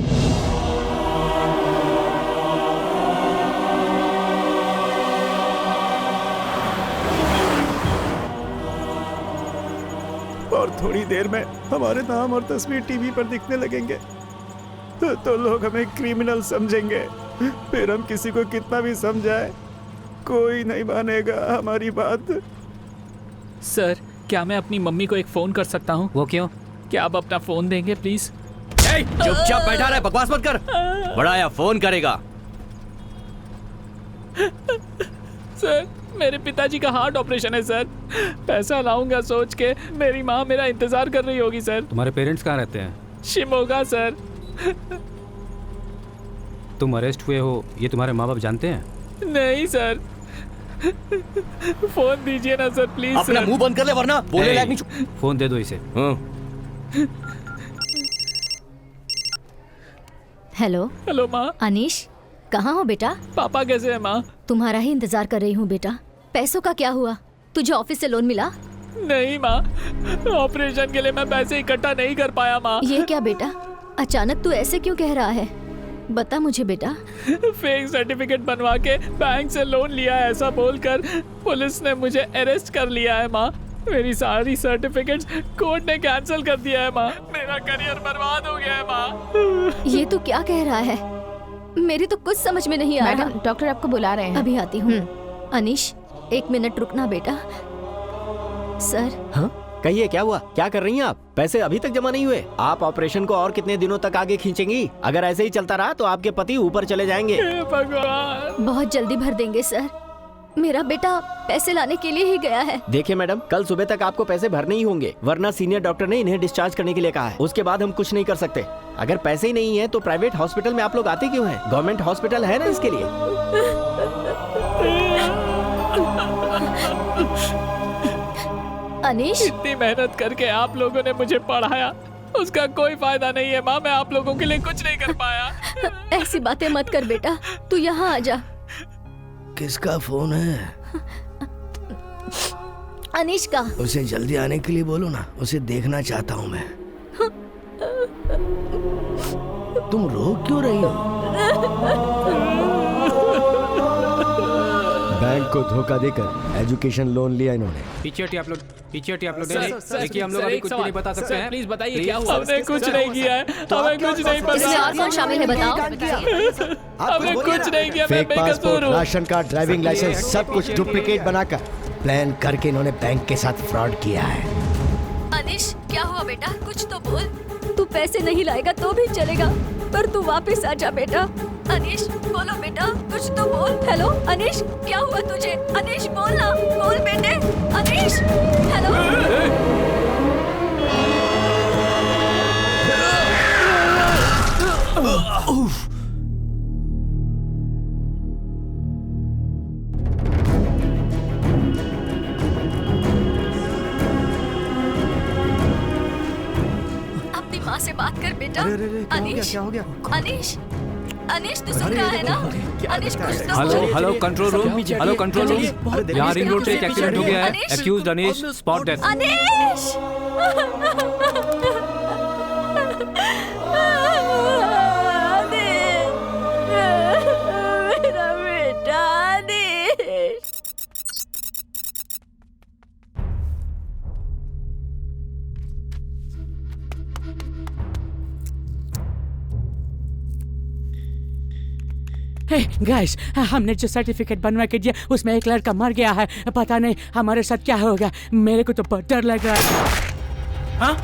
और थोड़ी देर में हमारे नाम और तस्वीर टीवी पर दिखने लगेंगे तो लोग हमें क्रिमिनल समझेंगे। फिर हम किसी को कितना भी समझाए, कोई नहीं मानेगा हमारी बात। सर, क्या मैं अपनी मम्मी को एक फोन कर सकता हूँ? वो क्यों? क्या आप अपना फोन देंगे प्लीज? चुपचाप बैठा रहे, बकवास मत कर। बड़ाया फोन करेगा। सर, मेरे पिताजी का हार्ट ऑपरेशन है सर, पैसा लाऊंगा सोच के मेरी माँ मेरा इंतजार कर रही होगी सर। तुम्हारे पेरेंट्स कहाँ रहते हैं? शिमोगा सर। तुम अरेस्ट हुए हो ये तुम्हारे माँ बाप जानते हैं? नहीं सर, फोन दीजिए ना सर प्लीज। अपना मुंह बंद कर ले वरना बोलने लायक नहीं। फोन दे दो इसे। हेलो। हेलो माँ। अनीश, कहाँ हो बेटा? पापा कैसे है माँ? तुम्हारा ही इंतजार कर रही हूँ बेटा। पैसों का क्या हुआ? तुझे ऑफिस से लोन मिला? नहीं माँ, ऑपरेशन के लिए मैं पैसे इकट्ठा नहीं कर पाया माँ। ये क्या बेटा, अचानक तू ऐसे क्यों कह रहा है? बता मुझे बेटा। फेक सर्टिफिकेट बनवा के बैंक से लोन लिया है ऐसा बोलकर पुलिस ने मुझे अरेस्ट कर लिया है माँ। मेरी सारी सर्टिफिकेट्स कोर्ट ने कैंसिल कर दिया है माँ। मेरा करियर बर्बाद हो गया है माँ। ये तू क्या कह रहा है? मेरी तो कुछ समझ में नहीं आ रहा। मैडम, डॉक्टर आपको बुला रहे हैं। अभी आती हूँ। अनीश, 1 मिनट रुकना बेटा। सर। हाँ? कहिए क्या हुआ? क्या कर रही हैं आप? पैसे अभी तक जमा नहीं हुए? आप ऑपरेशन को और कितने दिनों तक आगे खींचेंगी? अगर ऐसे ही चलता रहा तो आपके पति ऊपर चले जाएंगे। भगवान। बहुत जल्दी भर देंगे सर। मेरा बेटा पैसे लाने के लिए ही गया है। देखिए मैडम, कल सुबह तक आपको पैसे भरने ही होंगे, वरना सीनियर डॉक्टर ने इन्हें डिस्चार्ज करने के लिए कहा है। उसके बाद हम कुछ नहीं कर सकते। अगर पैसे ही नहीं है तो प्राइवेट हॉस्पिटल में आप लोग आते क्यों हैं? गवर्नमेंट हॉस्पिटल है ना इसके लिए। अनीश, इतनी मेहनत करके आप लोगों ने मुझे पढ़ाया, उसका कोई फायदा नहीं है माँ। मैं आप लोगों के लिए कुछ नहीं कर पाया। ऐसी बातें मत कर बेटा, तू यहाँ आ जा। किसका फोन है? अनीश का। उसे जल्दी आने के लिए बोलो ना, उसे देखना चाहता हूँ मैं। तुम रो क्यों रही हो? बैंक को धोखा देकर एजुकेशन लोन लिया इन्होंने। पीछे हटिए आप लोग, पीछे हटिए आप लोग। देखिए हम लोग अभी कुछ भी नहीं बता सकते हैं। प्लीज बताइए क्या हुआ? हमने कुछ नहीं किया है, हमें कुछ नहीं पता। इसमें और कौन शामिल है बताओ? हमने कुछ नहीं किया, मैं फेक बेकसूर पासपोर्ट, हूँ। राशन कार्ड, ड्राइविंग लाइसेंस सब कुछ डुप्लीकेट बनाकर प्लान करके इन्होंने बैंक के साथ फ्रॉड किया है। अनीश, क्या हुआ बेटा? कुछ तो बोल। तू पैसे नहीं लाएगा तो भी चलेगा, पर तू वापस आ जा बेटा। अनीश, बोलो बेटा, कुछ तो बोल। हेलो अनीश, क्या हुआ तुझे? अनीश बोल ना, बोल बेटे। अनीश, हेलो। अपनी माँ से बात कर बेटा। अनीश, क्या हो गया? अनीश, अनीश तू सुन रहा है ना? अनीश कुछ तो हेलो बोल। Hello control room, hello control room. यहाँ रिंग रोड से एक एक्सीडेंट हो गया है। Accused Anish, spot death. Anish! मेरा बेटा अनीश! गाइस, हमने जो सर्टिफिकेट बनवा के दिया उसमें एक लड़का मर गया है। पता नहीं हमारे साथ क्या होगा। मेरे को तो बहुत डर लग रहा है। हाँ?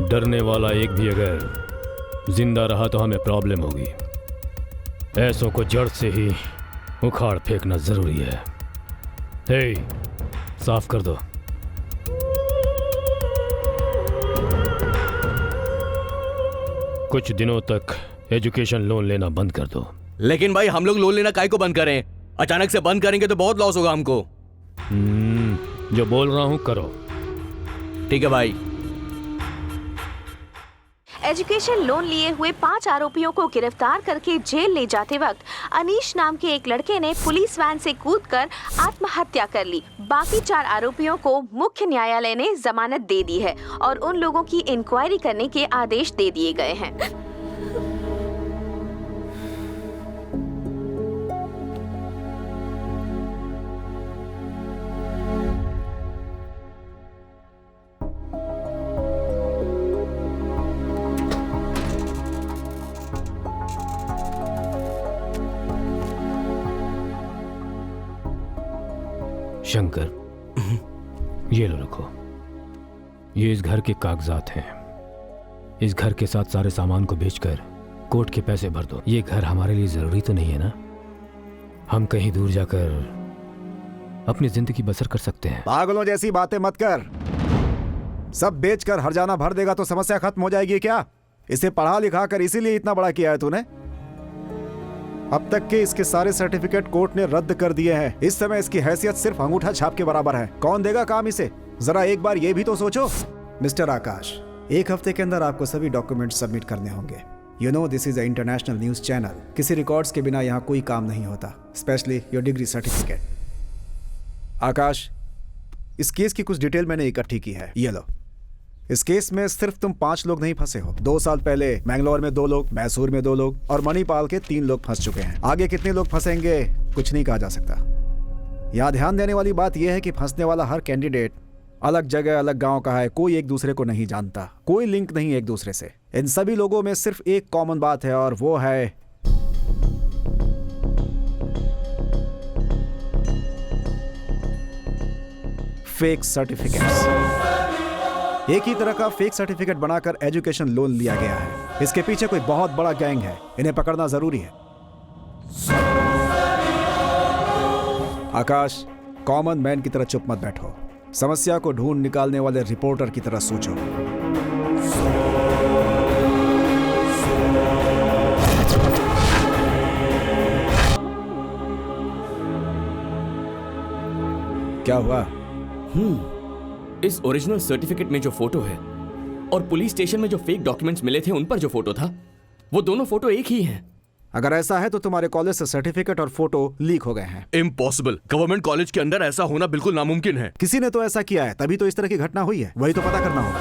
डरने वाला एक भी अगर जिंदा रहा तो हमें प्रॉब्लम होगी। ऐसों को जड़ से ही उखाड़ फेंकना जरूरी है। हे, साफ कर दो। कुछ दिनों तक एजुकेशन लोन लेना बंद कर दो। लेकिन भाई हम लोग लोन लेना काहे को बंद करें? अचानक से बंद करेंगे तो बहुत लॉस होगा हमको। जो बोल रहा हूं करो। ठीक है भाई। एजुकेशन लोन लिए हुए 5 आरोपियों को गिरफ्तार करके जेल ले जाते वक्त अनीश नाम के एक लड़के ने पुलिस वैन से कूदकर आत्महत्या कर ली। बाकी 4 आरोपियों को मुख्य न्यायालय ने जमानत दे दी है और उन लोगों की इंक्वायरी करने के आदेश दे दिए गए हैं। शंकर, ये लो रखो। ये इस घर के कागजात हैं। इस घर के साथ सारे सामान को बेचकर कोर्ट के पैसे भर दो। ये घर हमारे लिए जरूरी तो नहीं है ना? हम कहीं दूर जाकर अपनी जिंदगी बसर कर सकते हैं। पागलों जैसी बातें मत कर। सब बेचकर हर्जाना भर देगा तो समस्या खत्म हो जाएगी क्या? इसे पढ़ा लिखा कर इसीलिए इतना बड़ा किया है तूने? अब तक के इसके सारे सर्टिफिकेट कोर्ट ने रद्द कर दिए हैं। इस समय इसकी हैसियत सिर्फ अंगूठा छाप के बराबर है। कौन देगा काम इसे? जरा एक बार ये भी तो सोचो। मिस्टर आकाश, 1 हफ्ते के अंदर आपको सभी डॉक्यूमेंट सबमिट करने होंगे। You know this is a international news channel. किसी रिकॉर्ड्स के बिना यहाँ कोई काम नहीं होता, स्पेशली योर डिग्री सर्टिफिकेट। आकाश, इस केस की कुछ डिटेल मैंने इकट्ठी की है, ये लो। इस केस में सिर्फ तुम 5 लोग नहीं फंसे हो। 2 साल पहले मैंगलोर में 2 लोग, मैसूर में 2 लोग और मणिपाल के 3 लोग फंस चुके हैं। आगे कितने लोग फंसेंगे कुछ नहीं कहा जा सकता। यहाँ ध्यान देने वाली बात यह है कि फंसने वाला हर कैंडिडेट अलग जगह अलग गांव का है, कोई एक दूसरे को नहीं जानता, कोई लिंक नहीं एक दूसरे से। इन सभी लोगों में सिर्फ एक कॉमन बात है और वो है फेक सर्टिफिकेट्स। एक ही तरह का फेक सर्टिफिकेट बनाकर एजुकेशन लोन लिया गया है। इसके पीछे कोई बहुत बड़ा गैंग है, इन्हें पकड़ना जरूरी है। आकाश, कॉमन मैन की तरह चुप मत बैठो, समस्या को ढूंढ निकालने वाले रिपोर्टर की तरह सोचो। क्या हुआ? इस ओरिजिनल सर्टिफिकेट में जो फोटो है और पुलिस स्टेशन में जो फेक डॉक्यूमेंट्स मिले थे उन पर जो फोटो था, वो दोनों फोटो एक ही हैं। अगर ऐसा है तो तुम्हारे कॉलेज से सर्टिफिकेट और फोटो लीक हो गए हैं। इम्पॉसिबल। गवर्नमेंट कॉलेज के अंदर ऐसा होना बिल्कुल नामुमकिन है। किसी ने तो ऐसा किया है, तभी तो इस तरह की घटना हुई है। वही तो पता करना होगा।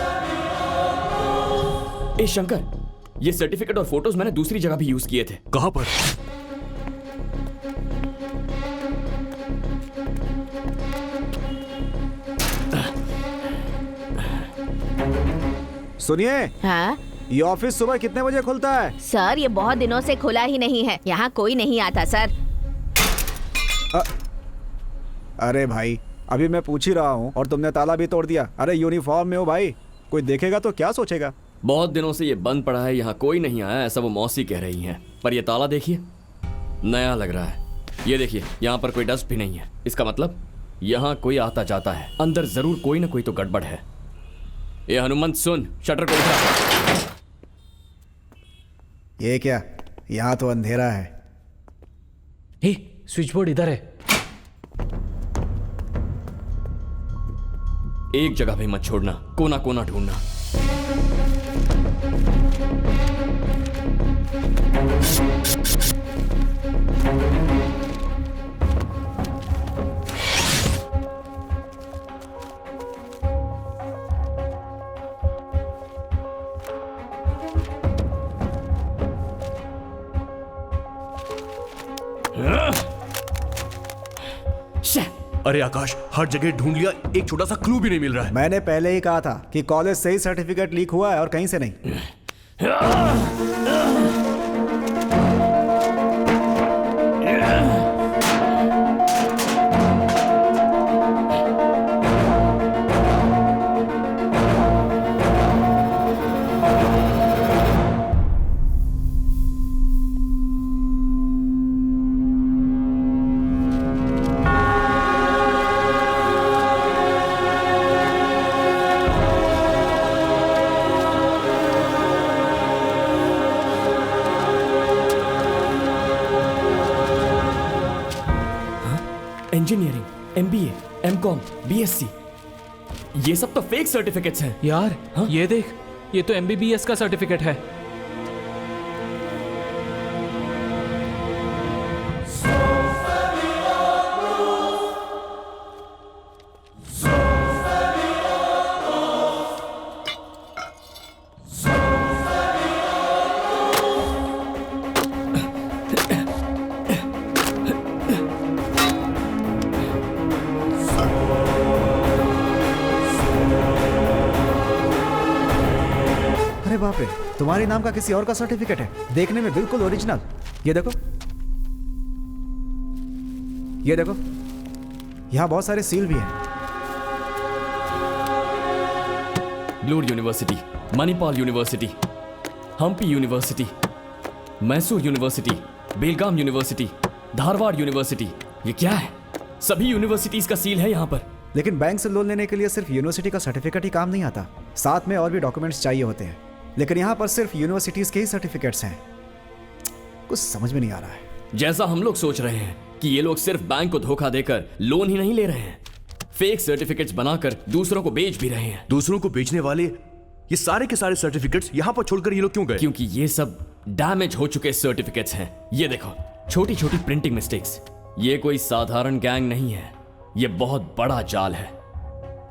ए शंकर, ये सर्टिफिकेट और फोटोज मैंने दूसरी जगह भी यूज किए थे। कहां पर? सुनिए। हाँ? ये ऑफिस सुबह कितने बजे खुलता है? सर, ये बहुत दिनों से खुला ही नहीं है। यहाँ कोई नहीं आता सर। अरे भाई, अभी मैं पूछ ही रहा हूँ और तुमने ताला भी तोड़ दिया। अरे यूनिफॉर्म में हो भाई, कोई देखेगा तो क्या सोचेगा? बहुत दिनों से ये बंद पड़ा है, यहाँ कोई नहीं आया, ऐसा वो मौसी कह रही हैं। पर ये ताला देखिए, नया लग रहा है। ये देखिए, यहाँ पर कोई डस्ट भी नहीं है। इसका मतलब यहाँ कोई आता जाता है। अंदर जरूर कोई ना कोई तो गड़बड़ है। ये हनुमंत सुन, शटर को उठा। ये क्या? यहाँ तो अंधेरा है। हे, स्विच बोर्ड इधर है। एक जगह भी मत छोड़ना, कोना कोना ढूंढना। अरे आकाश, हर जगह ढूंढ लिया, एक छोटा सा क्लू भी नहीं मिल रहा है। मैंने पहले ही कहा था कि कॉलेज से ही सर्टिफिकेट लीक हुआ है और कहीं से नहीं। इंजीनियरिंग, MBA, MCOM, BSc, ये सब तो फेक सर्टिफिकेट्स हैं। यार हाँ? ये देख, ये तो MBBS का सर्टिफिकेट है। बाप रे, तुम्हारे नाम का किसी और का सर्टिफिकेट है, देखने में बिल्कुल ओरिजिनल। ये देखो, ये देखो, यहाँ बहुत सारे सील भी हैं। ब्लूर university, Manipal university, Hampi university, Mysore university, Belgaum university, Dharwad university. ये क्या है? सभी यूनिवर्सिटीज का सील है यहाँ पर। लेकिन बैंक से लोन लेने के लिए सिर्फ यूनिवर्सिटी का सर्टिफिकेट ही काम नहीं आता, साथ में और भी डॉक्यूमेंट्स चाहिए होते हैं। लेकिन यहाँ पर सिर्फ यूनिवर्सिटीज के ही सर्टिफिकेट्स हैं। कुछ समझ में नहीं आ रहा है। जैसा हम लोग सोच रहे हैं कि ये लोग सिर्फ बैंक को धोखा देकर लोन ही नहीं ले रहे हैं, फेक सर्टिफिकेट्स बनाकर दूसरों को बेच भी रहे हैं। दूसरों को बेचने वाले ये सारे के सारे सर्टिफिकेट्स यहाँ पर छोड़कर ये लोग क्यों गए? क्योंकि ये सब डैमेज हो चुके सर्टिफिकेट्स हैं। ये देखो, छोटी छोटी प्रिंटिंग मिस्टेक्स। ये कोई साधारण गैंग नहीं है, ये बहुत बड़ा जाल है।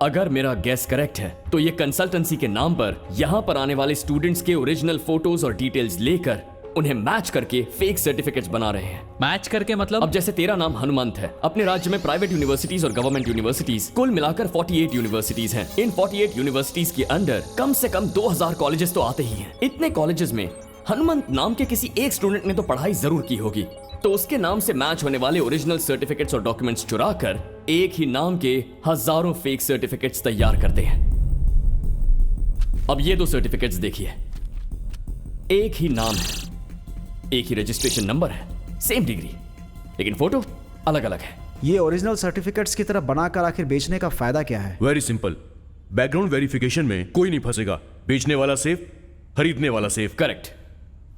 अगर मेरा गेस करेक्ट है तो ये कंसल्टेंसी के नाम पर यहाँ पर आने वाले स्टूडेंट्स के ओरिजिनल फोटोज और डिटेल्स लेकर उन्हें मैच करके फेक सर्टिफिकेट्स बना रहे हैं। मैच करके मतलब? अब जैसे तेरा नाम हनुमंत है, अपने राज्य में प्राइवेट यूनिवर्सिटीज और गवर्नमेंट यूनिवर्सिटीज कुल मिलाकर 48 यूनिवर्सिटीज हैं। इन 48 यूनिवर्सिटीज के अंडर कम से कम 2000 कॉलेजेस तो आते ही हैं। इतने कॉलेजेस में हनुमंत नाम के किसी एक स्टूडेंट ने तो पढ़ाई जरूर की होगी, तो उसके नाम से मैच होने वाले ओरिजिनल सर्टिफिकेट्स और डॉक्यूमेंट्स चुराकर एक ही नाम के हजारों फेक सर्टिफिकेट्स तैयार करते हैं। अब ये दो सर्टिफिकेट्स देखिए, एक ही नाम है, एक ही रजिस्ट्रेशन नंबर है, सेम डिग्री, लेकिन फोटो अलग अलग है। ये ओरिजिनल सर्टिफिकेट्स की तरह बनाकर आखिर बेचने का फायदा क्या है? वेरी सिंपल, बैकग्राउंड वेरिफिकेशन में कोई नहीं फंसेगा। बेचने वाला सेफ, खरीदने वाला सेफ। करेक्ट।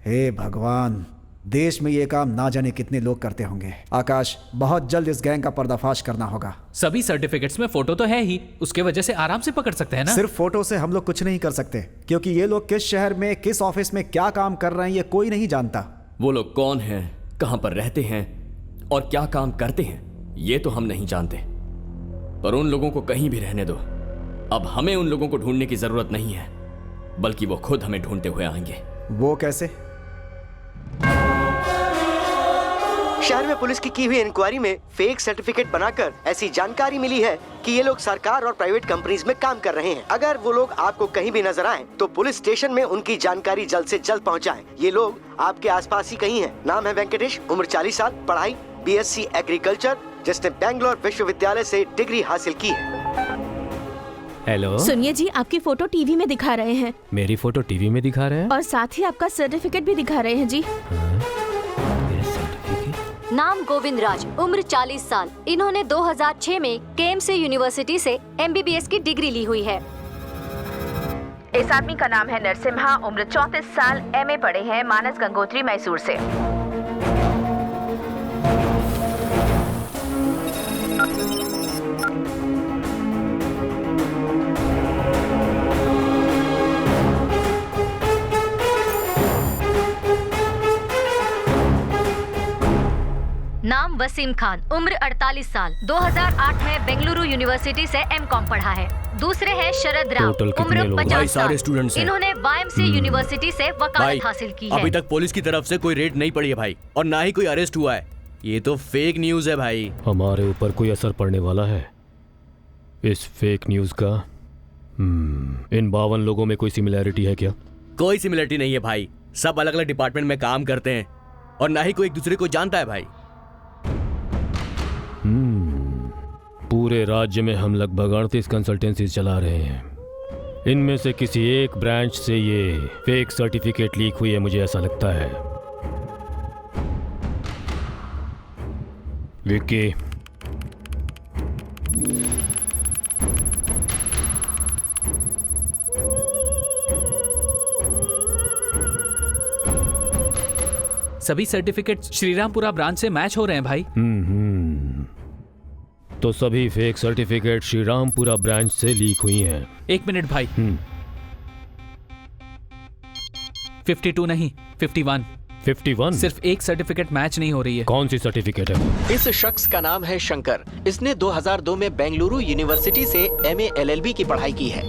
हे भगवान, देश में ये काम ना जाने कितने लोग करते होंगे। आकाश, बहुत जल्द इस गैंग का पर्दाफाश करना होगा। सभी सर्टिफिकेट्स में फोटो तो है ही, उसके वजह से आराम से पकड़ सकते हैं ना। सिर्फ फोटो से हम लोग कुछ नहीं कर सकते, क्योंकि ये लोग किस शहर में किस ऑफिस में क्या काम कर रहे हैं ये कोई नहीं जानता। वो लोग कौन हैं, कहां पर रहते हैं और क्या काम करते हैं ये तो हम नहीं जानते, पर उन लोगों को कहीं भी रहने दो। अब हमें उन लोगों को ढूंढने की जरूरत नहीं है, बल्कि वो खुद हमें ढूंढते हुए आएंगे। वो कैसे? शहर में पुलिस की हुई इंक्वायरी में फेक सर्टिफिकेट बनाकर ऐसी जानकारी मिली है कि ये लोग सरकार और प्राइवेट कंपनीज में काम कर रहे हैं। अगर वो लोग आपको कहीं भी नजर आए तो पुलिस स्टेशन में उनकी जानकारी जल्द से जल्द पहुंचाएं। ये लोग आपके आसपास ही कहीं हैं। नाम है वेंकटेश, उम्र 40 साल, पढ़ाई BSc एग्रीकल्चर, जिसने बेंगलोर विश्वविद्यालय से डिग्री हासिल की है। हेलो सुनिए जी, आपकी फोटो टीवी में दिखा रहे हैं। मेरी फोटो टीवी में दिखा रहे हैं और साथ ही आपका सर्टिफिकेट भी दिखा रहे हैं जी। नाम गोविंद राज, उम्र 40 साल। इन्होंने 2006 में KMC यूनिवर्सिटी से MBBS की डिग्री ली हुई है। इस आदमी का नाम है नरसिम्हा, उम्र 34 साल, MA पढ़े हैं, मानस गंगोत्री, मैसूर से। नाम वसीम खान, उम्र 48 साल, 2008 में बेंगलुरु यूनिवर्सिटी से M.Com पढ़ा है। दूसरे हैं शरद राव, उम्र 50 साल। इन्होंने YMCA यूनिवर्सिटी से वकालत हासिल की है। अभी तक पुलिस की तरफ से कोई रेड नहीं पड़ी है भाई, और ना ही कोई अरेस्ट हुआ है। ये तो फेक न्यूज है भाई। हमारे ऊपर कोई असर पड़ने वाला है इस फेक न्यूज का? इन 52 लोगों में कोई सिमिलैरिटी है क्या? कोई सिमिलरिटी नहीं है भाई, सब अलग अलग डिपार्टमेंट में काम करते हैं और ना ही कोई एक दूसरे को जानता है भाई। पूरे राज्य में हम लगभग 38 कंसल्टेंसी चला रहे हैं। इनमें से किसी एक ब्रांच से ये फेक सर्टिफिकेट लीक हुई है, मुझे ऐसा लगता है। विक्की, सभी सर्टिफिकेट श्रीरामपुरा ब्रांच से मैच हो रहे हैं भाई। तो सभी फेक सर्टिफिकेट श्रीरामपुरा ब्रांच से लीक हुई हैं। 1 मिनट भाई। 52 नहीं, 51। 51? सिर्फ एक सर्टिफिकेट मैच नहीं हो रही है। कौन सी सर्टिफिकेट है? इस शख्स का नाम है शंकर। इसने 2002 में बेंगलुरु यूनिवर्सिटी से MA LLB की पढ़ाई की है।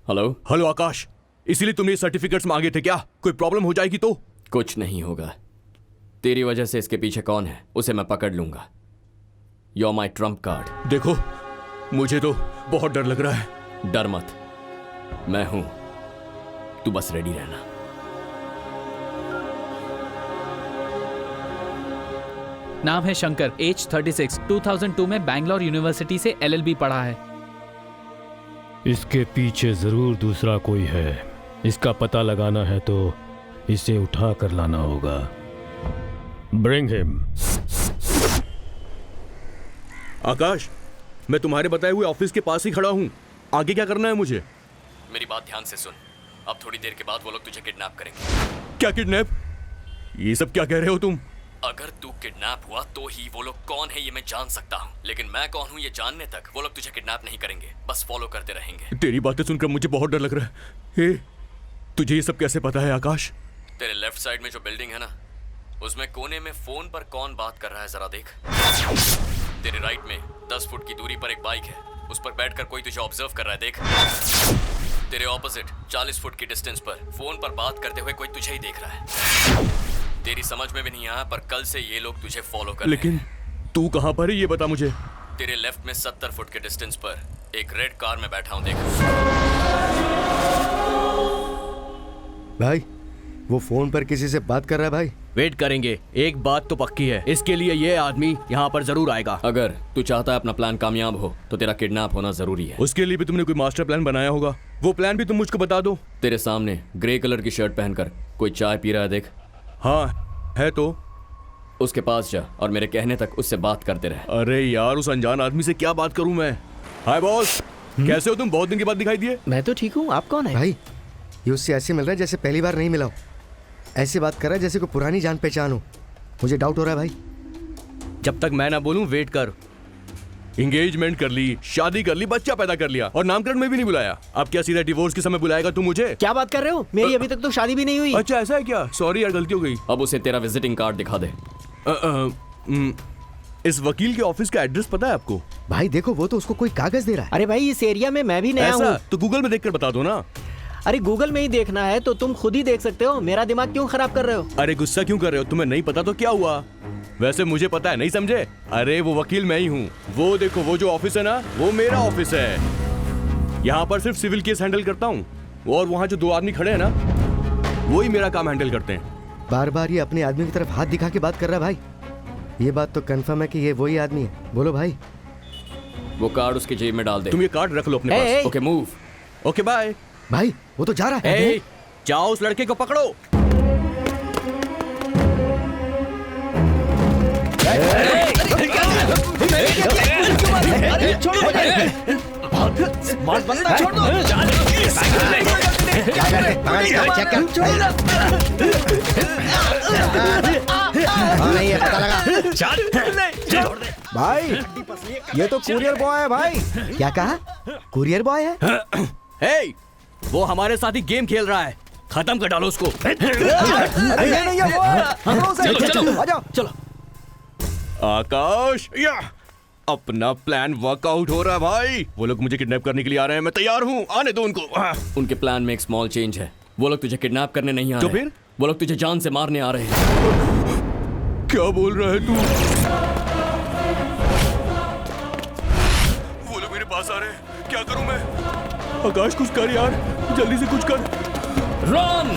हेलो आकाश, इसीलिए तुमने सर्टिफिकेट्स मांगे थे क्या? कोई प्रॉब्लम हो जाएगी तो? कुछ नहीं होगा। तेरी वजह से इसके पीछे कौन है उसे मैं पकड़ लूंगा। You're my trump card। देखो, मुझे तो बहुत डर लग रहा है। डर मत, मैं हूं, तू बस रेडी रहना। नाम है शंकर, एज 36, 2002 में बैंगलोर यूनिवर्सिटी से LLB पढ़ा है। इसके पीछे जरूर दूसरा कोई है। इसका पता लगाना है तो इसे उठा कर लाना होगा। Bring him। आकाश, मैं तुम्हारे बताए हुए ऑफिस के पास ही खड़ा हूँ। आगे क्या करना है मुझे? मेरी बात ध्यान से सुन। अब थोड़ी देर के बाद वो लोग तुझे किडनैप करेंगे। क्या किडनैप? ये सब क्या कह रहे हो तुम? अगर तू किडनैप हुआ तो ही वो लोग कौन है ये मैं जान सकता हूँ, लेकिन मैं कौन हूँ ये जानने तक वो लोग तुझे किडनैप नहीं करेंगे, बस फॉलो करते रहेंगे। तेरी बातें सुनकर मुझे बहुत डर लग रहा है। तुझे ये सब कैसे पता है आकाश? तेरे लेफ्ट साइड में जो बिल्डिंग है ना, उसमें कोने में फोन पर कौन बात कर रहा है जरा देख। तेरे राइट में 10 फुट की दूरी पर एक बाइक है, उस पर बैठकर कोई तुझे ऑब्जर्व कर रहा है, देख। तेरे ऑपोजिट 40 फुट की डिस्टेंस पर फोन पर बात करते हुए कोई तुझे ही देख रहा है। तेरी समझ में भी नहीं आया, पर कल से ये लोग तुझे फॉलो कर रहे हैं। लेकिन तू कहाँ पर है ये बता मुझे। तेरे लेफ्ट में 70 फुट के डिस्टेंस पर एक रेड कार में बैठा हूँ, देख। भाई वो फोन पर किसी से बात कर रहा है भाई। वेट करेंगे, एक बात तो पक्की है, इसके लिए ये आदमी यहाँ पर जरूर आएगा। अगर तू चाहता है अपना प्लान कामयाब हो तो तेरा किडनैप होना जरूरी है। उसके लिए भी तुमने कोई मास्टर प्लान बनाया होगा, वो प्लान भी तुम मुझको बता दो। तेरे सामने ग्रे कलर की शर्ट पहनकर कोई चाय पी रहा है, देख। हाँ है तो। उसके पास जा और मेरे कहने तक उससे बात करते रहे। अरे यार उस अनजान आदमी से क्या बात करूं मैं। हाय बॉस, कैसे हो तुम? बहुत दिन के बाद दिखाई दिए। मैं तो ठीक हूँ, आप कौन है? भाई ये उससे ऐसे मिल रहा है जैसे पहली बार नहीं मिला हो, ऐसे बात कर रहा है जैसे कोई पुरानी जान पहचान हो। मुझे डाउट हो रहा है भाई। जब तक मैं ना बोलूं वेट कर। एंगेजमेंट कर ली, शादी कर ली, बच्चा पैदा कर लिया और नामकरण में भी नहीं बुलाया। अब क्या सीधा डिवोर्स के समय बुलाएगा तू मुझे? क्या बात कर रहे हो? मेरी अभी तक तो शादी भी नहीं हुई। अच्छा ऐसा है क्या? सॉरी यार, गलती हो गई। अब उसे तेरा विजिटिंग कार्ड दिखा दे। इस वकील के ऑफिस का एड्रेस पता है आपको? भाई देखो वो तो उसको कोई कागज दे रहा है। अरे भाई इस एरिया में मैं भी नया हूँ। तो गूगल में देखकर बता दो ना। अरे गूगल में ही देखना है तो तुम खुद ही देख सकते हो, मेरा दिमाग क्यों खराब कर रहे हो? अरे गुस्सा क्यों कर रहे हो? तुम्हें नहीं पता तो क्या हुआ? वैसे मुझे पता है, नहीं समझे? अरे वो वकील मैं ही हूँ। वो देखो वो जो ऑफिस है ना, वो मेरा ऑफिस है। यहाँ पर सिर्फ सिविल केस हैंडल करता हूँ और वहाँ जो 2 आदमी खड़े हैं ना, वो ही मेरा काम हैंडल करते हैं। बार बार ये अपने आदमी की तरफ हाथ दिखा के बात कर रहा है भाई। ये बात तो कंफर्म है कि ये वही आदमी है। बोलो भाई। वो कार्ड उसकी जेब में डाल दे। तुम ये कार्ड रख लो अपने पास। Okay move. Okay bye. भाई वो तो जा रहा है। जाओ उस लड़के को पकड़ो। भाई ये तो कुरियर बॉय है भाई। क्या कहा? कुरियर बॉय है? हे, वो हमारे साथ ही गेम खेल रहा है, खत्म कर डालो उसको। चलो आकाश, या अपना प्लान वर्कआउट हो रहा है भाई। वो लोग मुझे किडनैप करने के लिए आ रहे हैं, मैं तैयार हूँ, आने दो उनको। उनके प्लान में एक स्मॉल चेंज है। वो लोग तुझे किडनैप करने नहीं आ तो रहे। फिर? वो लोग तुझे जान से मारने आ रहे हैं। क्या बोल रहा है तू? वो लोग मेरे पास आ रहे हैं, क्या करूं मैं? आकाश कुछ कर यार, जल्दी से कुछ कर। रन!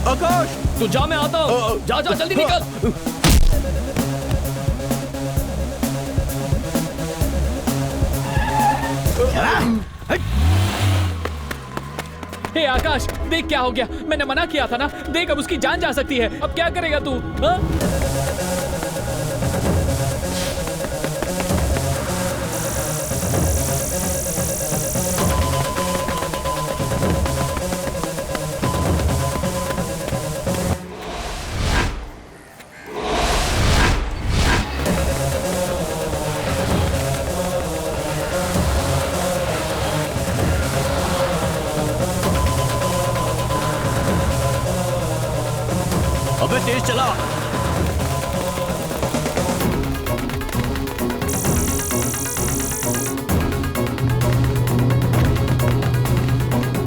आकाश तू जा, मैं आता हूँ। जा जा जल्दी निकल। हे आकाश, देख क्या हो गया। मैंने मना किया था ना। देख अब उसकी जान जा सकती है। अब क्या करेगा तू? हाँ? अबे तेज चला।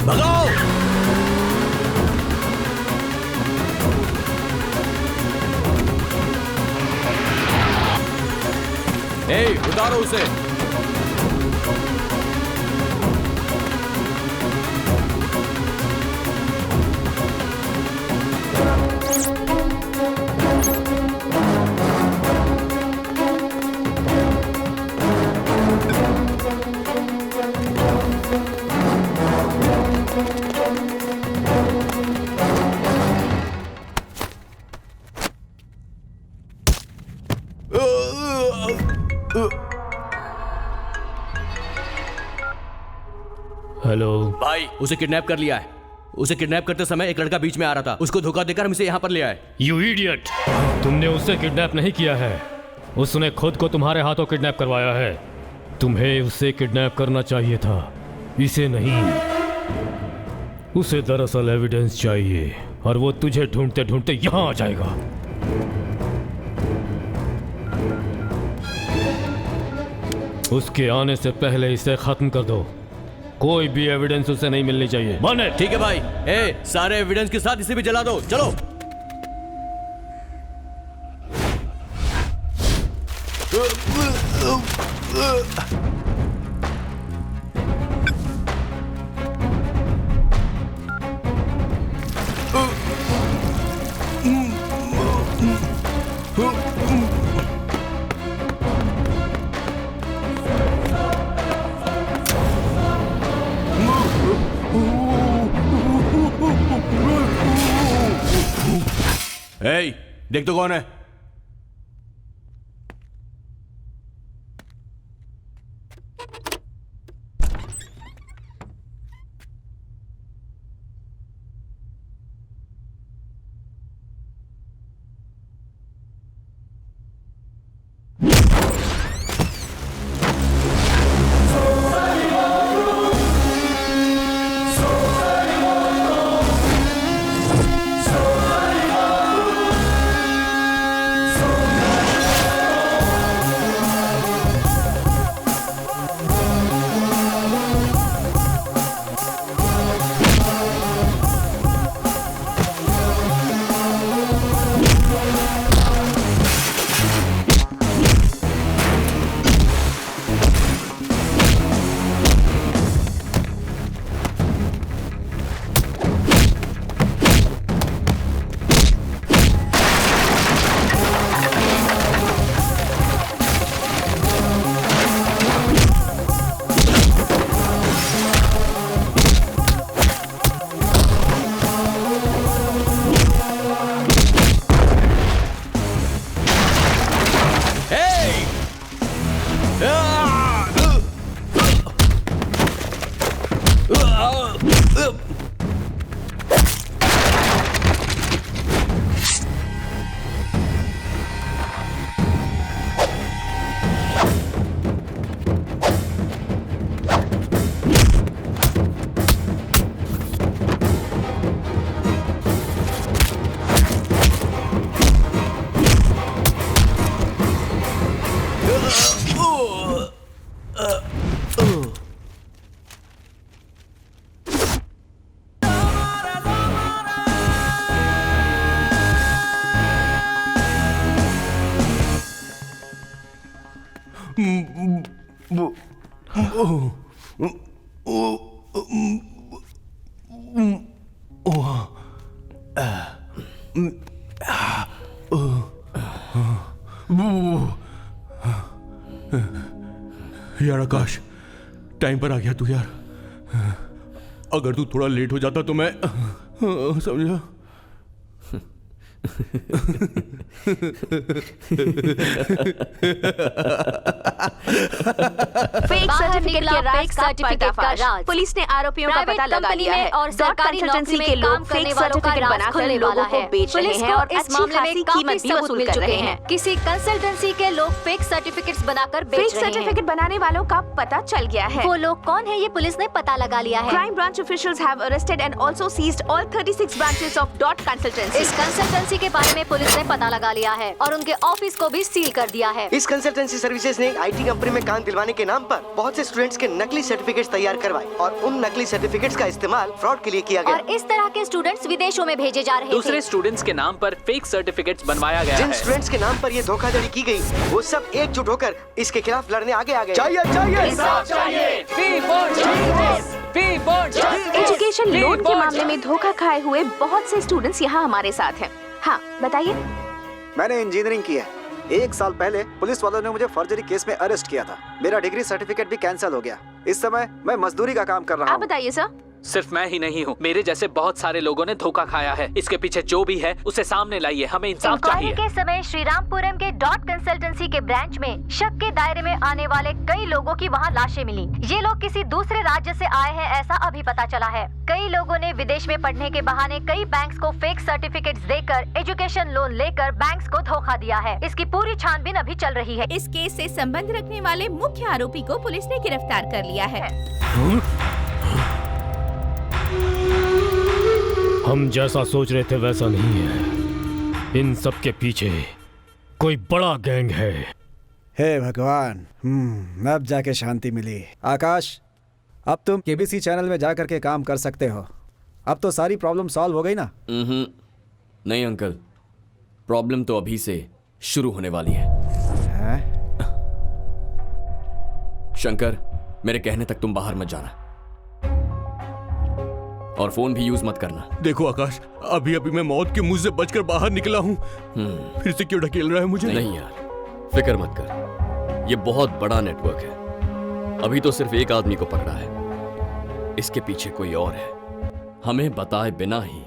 भगाओ। उतारो उसे। हेलो भाई, उसे किडनैप कर लिया है। उसे किडनैप करते समय एक लड़का बीच में आ रहा था। उसको धोखा देकर हम इसे यहाँ पर ले आए। You idiot! तुमने उसे किडनैप नहीं किया है, उसने खुद को तुम्हारे हाथों किडनैप करवाया है। तुम्हें उसे किडनैप करना चाहिए था, इसे नहीं। उसे दरअसल एविडेंस चाहिए और वो तुझे ढूंढते ढूंढते यहाँ आ जाएगा। उसके आने से पहले इसे खत्म कर दो। कोई भी एविडेंस उसे नहीं मिलनी चाहिए। माने? ठीक है भाई। सारे एविडेंस के साथ इसे भी जला दो। चलो। देख तो कौन है? यार आकाश, टाइम पर आ गया तू यार। अगर तू थोड़ा लेट हो जाता तो मैं समझा। फेक सर्टिफिकेट के राज का पर्दाफाश। पुलिस ने आरोपियों का पता लगा लिया है और सरकारी नौकरी में काम करने वालों का राज खुलने वाला है। पुलिस को इस मामले में काफी सबूत मिल चुके हैं। किसी कंसल्टेंसी के लोग फेक सर्टिफिकेट्स बनाकर बेच रहे हैं। फेक सर्टिफिकेट बनाने वालों का पता चल गया है। वो लोग कौन है ये पुलिस ने पता लगा लिया है। Crime branch officials have arrested and also seized all 36 branches of Dot Consultancy. इस कंसल्टेंसी के बारे में पुलिस ने पता लगा लिया है और उनके ऑफिस को भी सील कर दिया है। इस कंसल्टेंसी सर्विसेज ने आईटी कंपनी में काम दिलवाने के नाम पर बहुत से स्टूडेंट्स के नकली सर्टिफिकेट्स तैयार करवाए और उन नकली सर्टिफिकेट्स का इस्तेमाल फ्रॉड के लिए किया गया। और इस तरह के स्टूडेंट्स विदेशों में भेजे जा रहे थे। दूसरे स्टूडेंट्स के नाम पर फेक सर्टिफिकेट्स बनवाया गया जिन स्टूडेंट्स के नाम पर ये धोखाधड़ी की गई, वो सब एकजुट होकर इसके खिलाफ लड़ने आगे आ गए। एजुकेशन लोन के मामले में धोखा खाए हुए बहुत से स्टूडेंट्स यहाँ हमारे साथ हैं। हाँ बताइए। मैंने इंजीनियरिंग की है। 1 साल पहले पुलिस वालों ने मुझे फर्जरी केस में अरेस्ट किया था। मेरा डिग्री सर्टिफिकेट भी कैंसिल हो गया। इस समय मैं मजदूरी का काम कर रहा हूँ। आप बताइए सर। सिर्फ मैं ही नहीं हूँ, मेरे जैसे बहुत सारे लोगों ने धोखा खाया है। इसके पीछे जो भी है उसे सामने लाइए, हमें इंसाफ इंक्वायरी चाहिए। के समय श्रीरामपुरम के डॉट कंसल्टेंसी के ब्रांच में शक के दायरे में आने वाले कई लोगों की वहां लाशें मिली। ये लोग किसी दूसरे राज्य से आए हैं ऐसा अभी पता चला है। कई लोगों ने विदेश में पढ़ने के बहाने कई बैंक्स को फेक सर्टिफिकेट्स देकर एजुकेशन लोन लेकर बैंक्स को धोखा दिया है। इसकी पूरी छानबीन अभी चल रही है। इस केस से संबंध रखने वाले मुख्य आरोपी को पुलिस ने गिरफ्तार कर लिया है। हम जैसा सोच रहे थे वैसा नहीं है। इन सब के पीछे कोई बड़ा गैंग है। हे भगवान, अब जाके शांति मिली। आकाश, अब तुम केबीसी चैनल में जाकर के काम कर सकते हो। अब तो सारी प्रॉब्लम सॉल्व हो गई ना? नहीं अंकल, प्रॉब्लम तो अभी से शुरू होने वाली है। शंकर, मेरे कहने तक तुम बाहर मत जाना और फोन भी यूज मत करना। देखो आकाश, अभी अभी मैं मौत के मुंह से बचकर बाहर निकला हूँ। फिर से क्यों ढकेल रहा है मुझे? नहीं यार, फिक्र मत कर। ये बहुत बड़ा नेटवर्क है। अभी तो सिर्फ एक आदमी को पकड़ा है, इसके पीछे कोई और है। हमें बताए बिना ही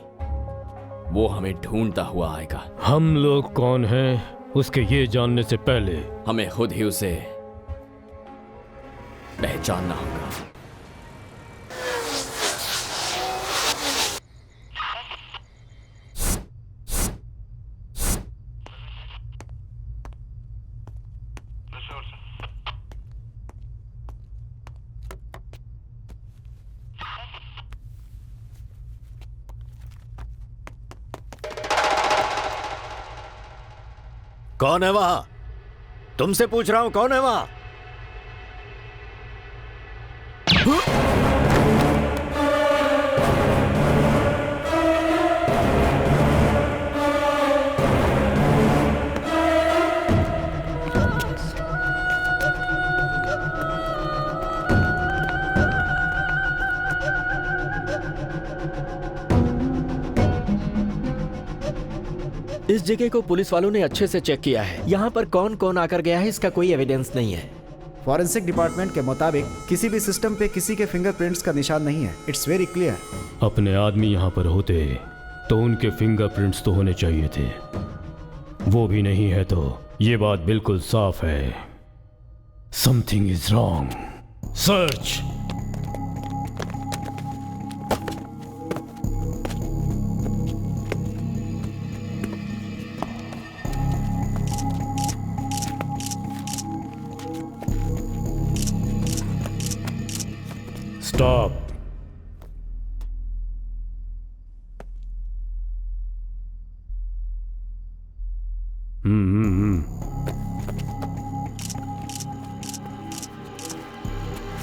वो हमें ढूंढता हुआ आएगा। हम लोग कौन हैं उसके ये जानने से पहले हमें खुद ही उसे पहचानना होगा। कौन है वहां? तुमसे पूछ रहा हूं, कौन है वहां? इस जगह को पुलिस वालों ने अच्छे से चेक किया है। यहाँ पर कौन कौन आकर गया है इसका कोई एविडेंस नहीं है। फॉरेंसिक डिपार्टमेंट के मुताबिक किसी भी सिस्टम पे किसी के फिंगरप्रिंट्स का निशान नहीं है। It's very clear. अपने आदमी यहाँ पर होते तो उनके फिंगरप्रिंट्स तो होने चाहिए थे। वो भी नहीं है तो ये बात बिल्कुल साफ है, something is wrong. Search. Stop.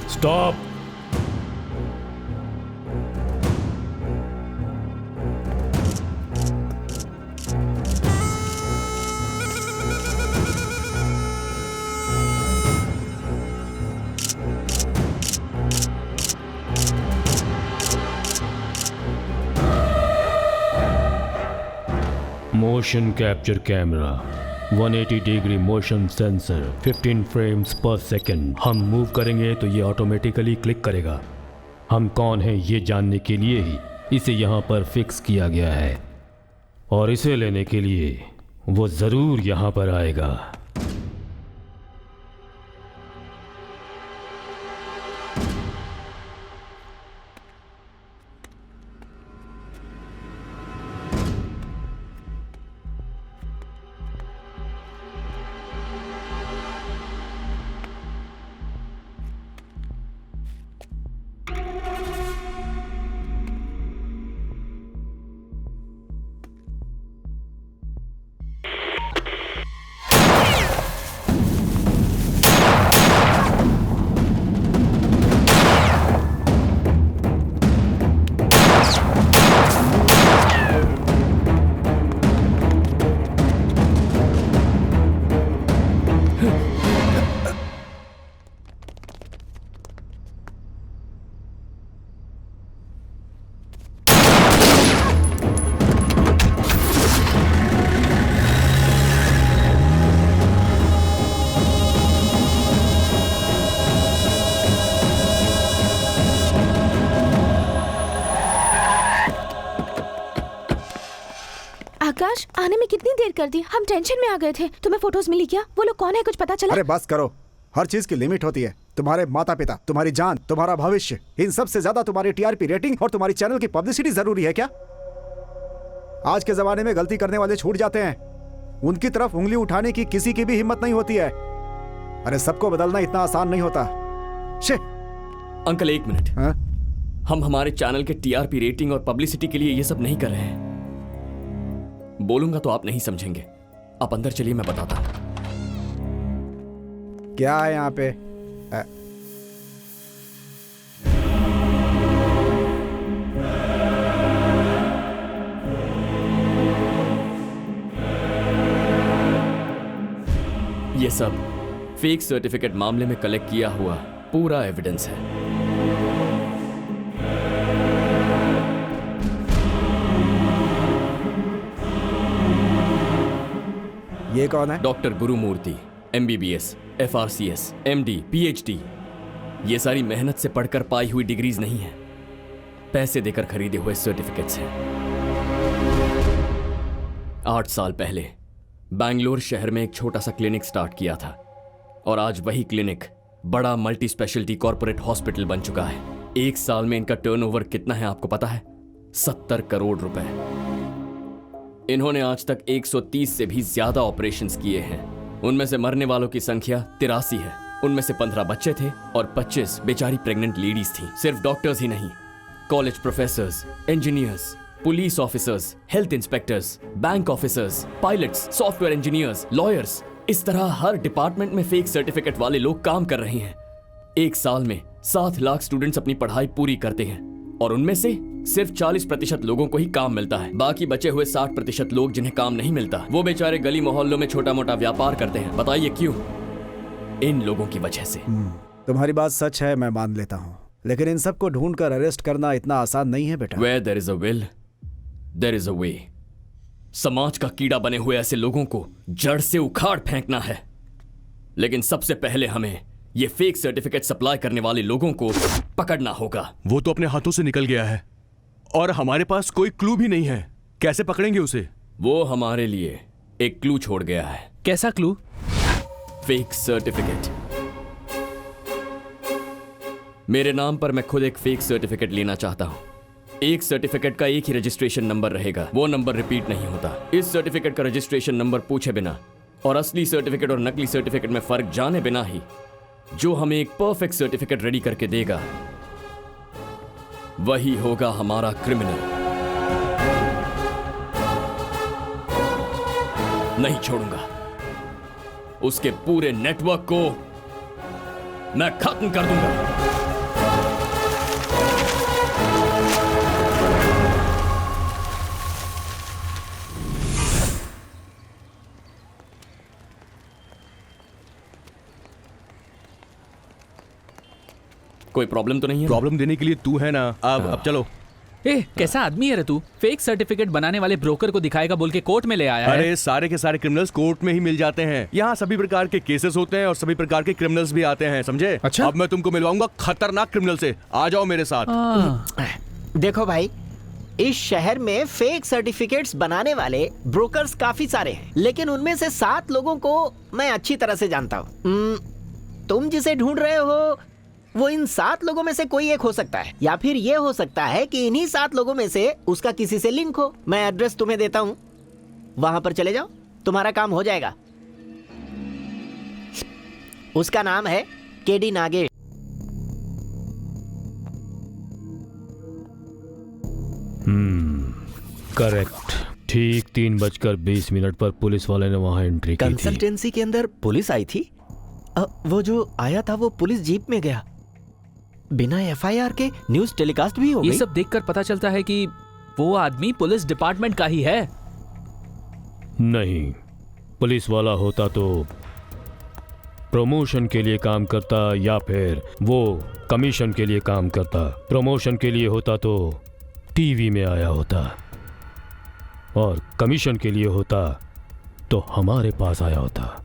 Stop. Motion capture camera, 180 degree motion sensor, 15 frames पर सेकंड। हम मूव करेंगे तो ये ऑटोमेटिकली क्लिक करेगा। हम कौन हैं ये जानने के लिए ही इसे यहाँ पर फिक्स किया गया है और इसे लेने के लिए वो ज़रूर यहाँ पर आएगा। आकाश, आने में कितनी देर कर दी? हम टेंशन में आ गए थे। तुम्हें फोटोज मिली क्या? वो लोग कौन है, कुछ पता चला? अरे बस करो, हर चीज की लिमिट होती है। तुम्हारे माता पिता, तुम्हारी जान, तुम्हारा भविष्य, इन सब से ज्यादा तुम्हारी टीआरपी रेटिंग और तुम्हारी चैनल की पब्लिसिटी जरूरी है क्या? आज के जमाने में गलती करने वाले छूट जाते हैं, उनकी तरफ उंगली उठाने की किसी की भी हिम्मत नहीं होती है। अरे सबको बदलना इतना आसान नहीं होता। अंकल एक मिनट। हम हमारे चैनल के टीआरपी रेटिंग और पब्लिसिटी के लिए ये सब नहीं कर रहे हैं। बोलूंगा तो आप नहीं समझेंगे। आप अंदर चलिए, मैं बताता हूं। क्या है यहाँ पे? ये सब फेक सर्टिफिकेट मामले में कलेक्ट किया हुआ पूरा एविडेंस है। ये कौन है? Doctor Gurumurthy, MBBS, FRCS, MD, PhD। ये सारी मेहनत से पढ़कर पाई हुई डिग्रीज नहीं है, पैसे देकर खरीदे हुए सर्टिफिकेट्स हैं। 8 साल पहले बैंगलोर शहर में एक छोटा सा क्लिनिक स्टार्ट किया था और आज वही क्लिनिक बड़ा मल्टी स्पेशलिटी कॉर्पोरेट हॉस्पिटल बन चुका है। 1 साल में इनका टर्नओवर कितना है आपको पता है? 70 करोड़ रुपए। इन्होंने आज तक 130 से भी ज्यादा ऑपरेशंस किए हैं। उनमें से मरने वालों की संख्या 83 है। उनमें से 15 बच्चे थे और 25 बेचारी प्रेग्नेंट लेडीज थी। सिर्फ डॉक्टर्स ही नहीं, college professors, engineers, police officers, health inspectors, bank officers, pilots, software engineers, lawyers, इस तरह हर डिपार्टमेंट में फेक सर्टिफिकेट वाले लोग काम कर रहे हैं। 1 साल में 7 लाख स्टूडेंट्स अपनी पढ़ाई पूरी करते हैं और उनमें से सिर्फ 40% लोगों को ही काम मिलता है। बाकी बचे हुए 60% लोग जिन्हें काम नहीं मिलता, वो बेचारे गली मोहल्लों में छोटा मोटा व्यापार करते हैं। बताइए क्यों? इन लोगों की वजह से। तुम्हारी बात सच है, मैं मान लेता हूँ, लेकिन इन सबको ढूंढकर अरेस्ट करना इतना आसान नहीं है बेटा। Where there is a will, there is a way। समाज का कीड़ा बने हुए ऐसे लोगों को जड़ से उखाड़ फेंकना है, लेकिन सबसे पहले हमें ये फेक सर्टिफिकेट सप्लाई करने वाले लोगों को पकड़ना होगा। वो तो अपने हाथों से निकल गया है और हमारे पास कोई क्लू भी नहीं है। कैसे पकड़ेंगे उसे? वो हमारे लिए एक क्लू छोड़ गया है। कैसा क्लू? Fake certificate. मेरे नाम पर मैं खुद एक फेक सर्टिफिकेट लेना चाहता हूं। एक सर्टिफिकेट का एक ही रजिस्ट्रेशन नंबर रहेगा, वो नंबर रिपीट नहीं होता। इस सर्टिफिकेट का रजिस्ट्रेशन नंबर पूछे बिना और असली सर्टिफिकेट और नकली सर्टिफिकेट में फर्क जाने बिना ही जो हमें एक परफेक्ट सर्टिफिकेट रेडी करके देगा, वही होगा हमारा क्रिमिनल। नहीं छोड़ूंगा, उसके पूरे नेटवर्क को मैं खत्म कर दूंगा। कोई प्रॉब्लम तो नहीं है? प्रॉब्लम देने के लिए तू है ना। अब चलो। कैसा आदमी है रे तू? फेक सर्टिफिकेट बनाने वाले ब्रोकर को दिखाएगा बोल के कोर्ट में ले आया है। अरे सारे के सारे क्रिमिनल्स कोर्ट में ही मिल जाते हैं। यहाँ सभी प्रकार के केसेस होते हैं और सभी प्रकार के क्रिमिनल्स भी आते हैं, समझे? अच्छा? अब मैं तुमको मिलवाऊंगा खतरनाक क्रिमिनल से। आ जाओ मेरे साथ। देखो भाई, इस शहर में फेक सर्टिफिकेट्स बनाने वाले ब्रोकर्स काफी सारे हैं, लेकिन उनमें से 7 लोगों को मैं अच्छी तरह से जानता हूँ। तुम जिसे ढूंढ रहे हो वो इन 7 लोगों में से कोई एक हो सकता है, या फिर ये हो सकता है कि इन्हीं 7 लोगों में से उसका किसी से लिंक हो। मैं एड्रेस तुम्हें देता हूँ, वहां पर चले जाओ, तुम्हारा काम हो जाएगा। उसका नाम है केडी नागेश। करेक्ट। ठीक 3:20 पर पुलिस वाले ने वहां एंट्री की थी। कंसल्टेंसी के अंदर पुलिस आई थी। वो जो आया था वो पुलिस जीप में गया, बिना FIR के न्यूज टेलीकास्ट भी हो गई। ये सब देखकर पता चलता है कि वो आदमी पुलिस डिपार्टमेंट का ही है। नहीं, पुलिस वाला होता तो प्रमोशन के लिए काम करता या फिर वो कमीशन के लिए काम करता। प्रमोशन के लिए होता तो टीवी में आया होता और कमीशन के लिए होता तो हमारे पास आया होता।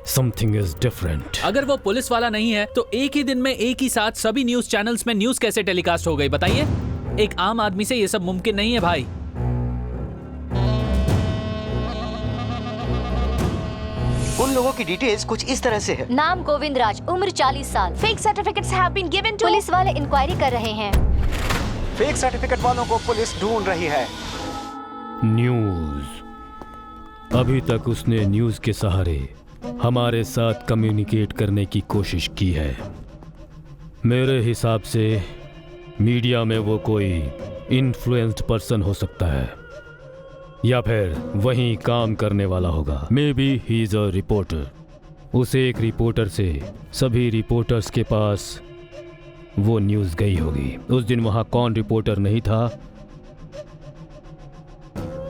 Something is different। अगर वो पुलिस वाला नहीं है तो एक ही दिन में एक ही साथ सभी न्यूज चैनल्स में न्यूज कैसे टेलीकास्ट हो गई बताइए? एक आम आदमी से ये सब मुमकिन नहीं है भाई। उन लोगों की डिटेल्स कुछ इस तरह से है। नाम गोविंद राज, उम्र 40 साल। Fake certificates have been given to. Police वाले इंक्वायरी कर रहे हैं। फेक सर्टिफिकेट वालों को पुलिस ढूंढ रही है। न्यूज। अभी तक उसने न्यूज के सहारे हमारे साथ कम्युनिकेट करने की कोशिश की है। मेरे हिसाब से मीडिया में वो कोई इन्फ्लुएंस्ड पर्सन हो सकता है या फिर वहीं काम करने वाला होगा। May be he is a reporter. उस एक रिपोर्टर से सभी रिपोर्टर्स के पास वो न्यूज़ गई होगी। उस दिन वहां कौन रिपोर्टर नहीं था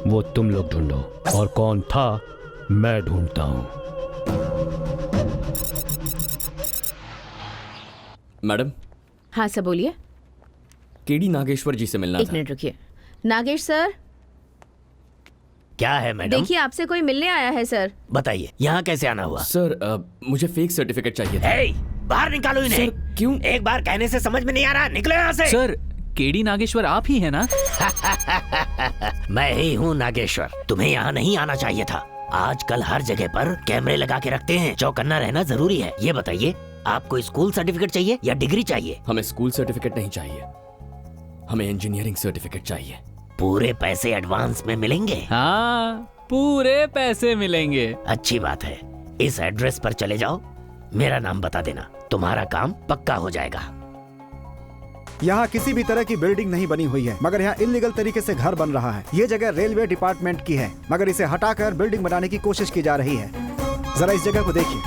वो तुम लोग ढूंढो, और कौन था मैं ढूंढता हूं। मैडम। हाँ सर बोलिए। केडी नागेश्वर जी से मिलना एक मिनट रुकिए। नागेश सर। क्या है मैडम? देखिए आपसे कोई मिलने आया है सर। बताइए यहाँ कैसे आना हुआ? सर मुझे फेक सर्टिफिकेट चाहिए था। बाहर निकालो इन्हें। सर क्यों? एक बार कहने से समझ में नहीं आ रहा, निकलो यहाँ से। सर केडी नागेश्वर आप ही है ना? मैं ही हूँ नागेश्वर। तुम्हें यहाँ नहीं आना चाहिए था। आजकल हर जगह पर कैमरे लगा के रखते हैं, चौकन्ना रहना जरूरी है। ये बताइए आपको स्कूल सर्टिफिकेट चाहिए या डिग्री चाहिए? हमें स्कूल सर्टिफिकेट नहीं चाहिए, हमें इंजीनियरिंग सर्टिफिकेट चाहिए। पूरे पैसे एडवांस में मिलेंगे? हाँ पूरे पैसे मिलेंगे। अच्छी बात है। इस एड्रेस पर चले जाओ, मेरा नाम बता देना, तुम्हारा काम पक्का हो जाएगा। यहाँ किसी भी तरह की बिल्डिंग नहीं बनी हुई है, मगर यहाँ इल्लीगल तरीके से घर बन रहा है। ये जगह रेलवे डिपार्टमेंट की है, मगर इसे हटाकर बिल्डिंग बनाने की कोशिश की जा रही है। जरा इस जगह को देखिए।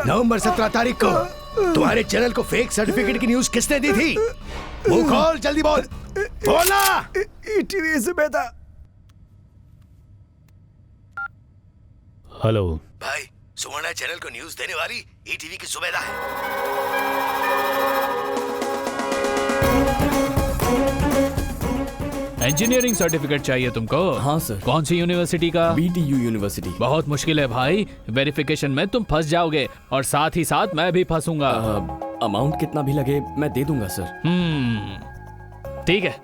नवंबर 17 तारीख को तुम्हारे चैनल को फेक सर्टिफिकेट की न्यूज किसने दी थी? मुंह खोल, जल्दी बोल। बोलना। ईटीवी जुबैदा। हेलो भाई, सुवर्ण चैनल को न्यूज देने वाली ईटीवी की जुबैदा है। इंजीनियरिंग सर्टिफिकेट चाहिए तुमको? हाँ सर। कौन सी यूनिवर्सिटी का? BTU university. बहुत मुश्किल है भाई, वेरिफिकेशन में तुम फंस जाओगे और साथ ही साथ मैं भी फंसूंगा। अमाउंट कितना भी लगे मैं दे दूंगा सर। ठीक है,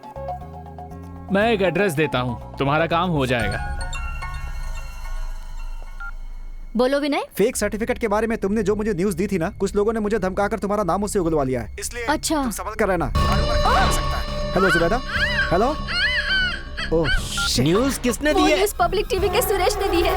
मैं एक एड्रेस देता हूँ, तुम्हारा काम हो जाएगा। बोलो विनय। फेक सर्टिफिकेट के बारे में तुमने जो मुझे न्यूज दी थी ना, कुछ लोगों ने मुझे धमकाकर तुम्हारा नाम उससे उगलवा लिया है, इसलिए अच्छा तुम संभल कर रहना। हेलो जुबैदा। हेलो। ओह न्यूज किसने दी है? न्यूज पब्लिक टीवी के सुरेश ने दी है।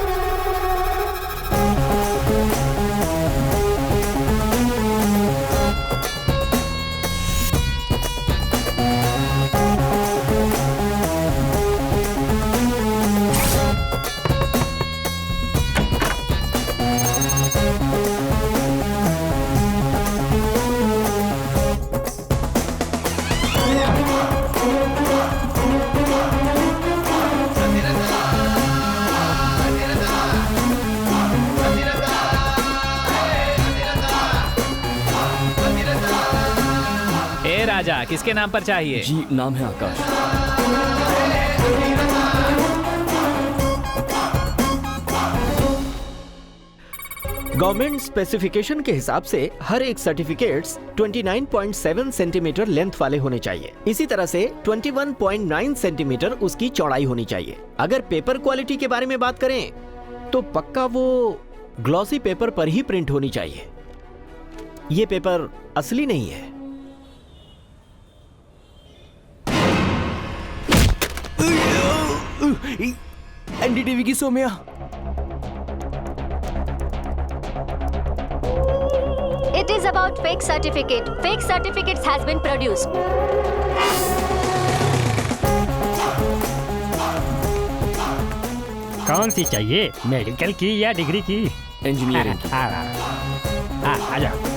राजा किसके नाम पर चाहिए? जी नाम है आकाश। गवर्नमेंट स्पेसिफिकेशन के हिसाब से हर एक सर्टिफिकेट्स 29.7 सेंटीमीटर लेंथ वाले होने चाहिए। इसी तरह से 21.9 सेंटीमीटर उसकी चौड़ाई होनी चाहिए। अगर पेपर क्वालिटी के बारे में बात करें तो पक्का वो ग्लॉसी पेपर पर ही प्रिंट होनी चाहिए। ये पेपर असली नहीं है। एनडीटीवी की Saumya. It is about fake certificate. Fake certificates has been produced. कौन सी चाहिए, मेडिकल की या डिग्री की? इंजीनियरिंग की। आ जाओ।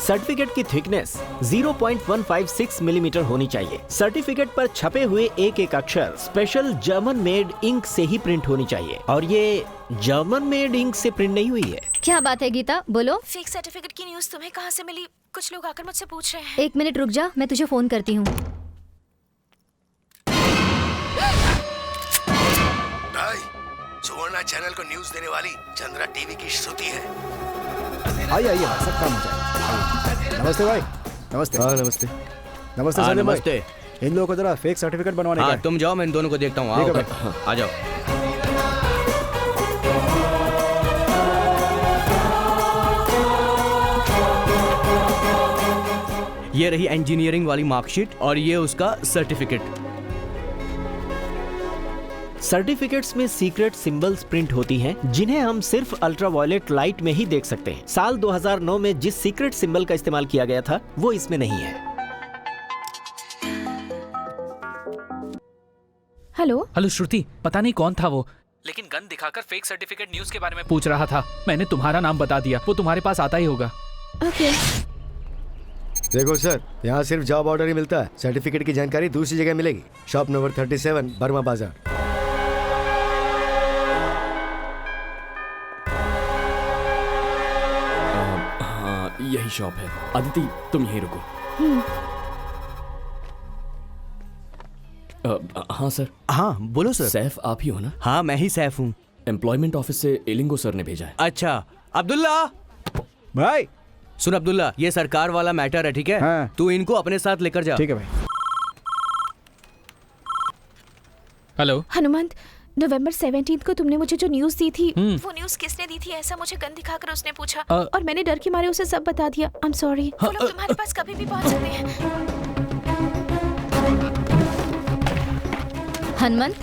सर्टिफिकेट की थिकनेस 0.156 मिलीमीटर होनी चाहिए। सर्टिफिकेट पर छपे हुए एक एक अक्षर स्पेशल जर्मन मेड इंक से ही प्रिंट होनी चाहिए, और ये जर्मन मेड इंक से प्रिंट नहीं हुई है। क्या बात है गीता, बोलो। फेक सर्टिफिकेट की न्यूज़ तुम्हें कहाँ से मिली? कुछ लोग आकर मुझसे पूछ रहे हैं। 1 मिनट रुक जा, मैं तुझे फोन करती हूँ। भाई, सुवर्णा चैनल को न्यूज देने वाली चंद्रा टीवी की श्रुति है। आइए आइए, सब काम हो जाएगा। नमस्ते भाई। नमस्ते। हाँ नमस्ते। नमस्ते हाँ सलीम भाई। नमस्ते। इन लोगों को जरा फेक सर्टिफिकेट बनवाने का हाँ है। तुम जाओ, मैं इन दोनों को देखता हूँ। ठीक है आओ, आ जाओ। ये रही इंजीनियरिंग वाली मार्कशीट और ये उसका सर्टिफिकेट। सर्टिफिकेट्स में सीक्रेट सिंबल्स प्रिंट होती हैं जिन्हें हम सिर्फ अल्ट्रावायलेट लाइट में ही देख सकते हैं। साल 2009 में जिस सीक्रेट सिंबल का इस्तेमाल किया गया था वो इसमें नहीं है। हेलो श्रुति, पता नहीं कौन था वो, लेकिन गन दिखाकर फेक सर्टिफिकेट न्यूज के बारे में पूछ रहा था। मैंने तुम्हारा नाम बता दिया, वो तुम्हारे पास आता ही होगा। ओके। देखो सर, यहाँ सिर्फ जॉब ऑर्डर ही मिलता है, सर्टिफिकेट की जानकारी दूसरी जगह मिलेगी। शॉप नंबर 37 बर्मा बाजार। हाँ यही शॉप है। अदिति तुम यहीं रुको। हाँ सर। हाँ बोलो सर। सैफ आप ही हो ना? हाँ मैं ही सैफ हूँ। एम्प्लॉयमेंट ऑफिस से एलिंगो सर ने भेजा है। अच्छा अब्दुल्ला भाई। सुन अब्दुल्ला, ये सरकार वाला मैटर है, ठीक है? हाँ। तू इनको अपने साथ लेकर जा। ठीक है भाई। हेलो हनुमंत, नवंबर 17 को तुमने मुझे जो न्यूज दी थी वो न्यूज किसने दी थी ऐसा मुझे गन दिखाकर उसने पूछा और मैंने डर के मारे उसे सब बता दिया। I am sorry. वो लोग तुम्हारे पास कभी भी पहुंच सकते हैं। हनुमंत,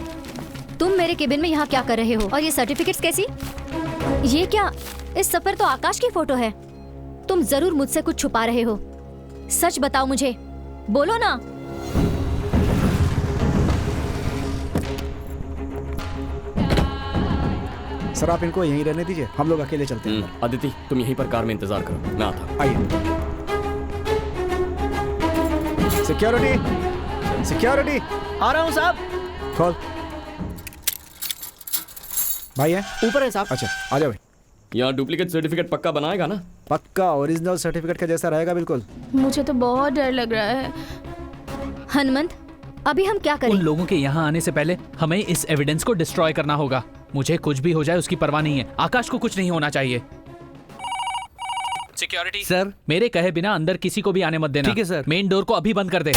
तुम मेरे केबिन में यहाँ क्या कर रहे हो? और ये सर्टिफिकेट्स कैसी? ये क्या? इस सब पर तो आकाश की फोटो है। तुम जरूर मुझसे कुछ छुपा रहे हो। सच बताओ मुझे, बोलो ना। सर आप इनको यहीं रहने दीजिए, हम लोग अकेले चलते हैं। अदिति तुम यहीं पर कार में इंतजार करो, मैं आता। आइए। Security, security. आ रहा हूँ साहब। खोल। भाई है ऊपर है साहब। अच्छा आ जाओ भाई। यहाँ डुप्लीकेट सर्टिफिकेट पक्का बनाएगा ना? पक्का ओरिजिनल सर्टिफिकेट का जैसा रहेगा बिल्कुल। मुझे तो बहुत डर लग रहा है। हनुमंत, अभी हम क्या करें? उन लोगों के यहाँ आने से पहले हमें इस एविडेंस को डिस्ट्रॉय करना होगा। मुझे कुछ भी हो जाए उसकी परवाह नहीं है। आकाश को कुछ नहीं होना चाहिए। सिक्योरिटी सर, मेरे कहे बिना अंदर किसी को भी आने मत देना। ठीक है सर। मेन डोर को अभी बंद कर दे।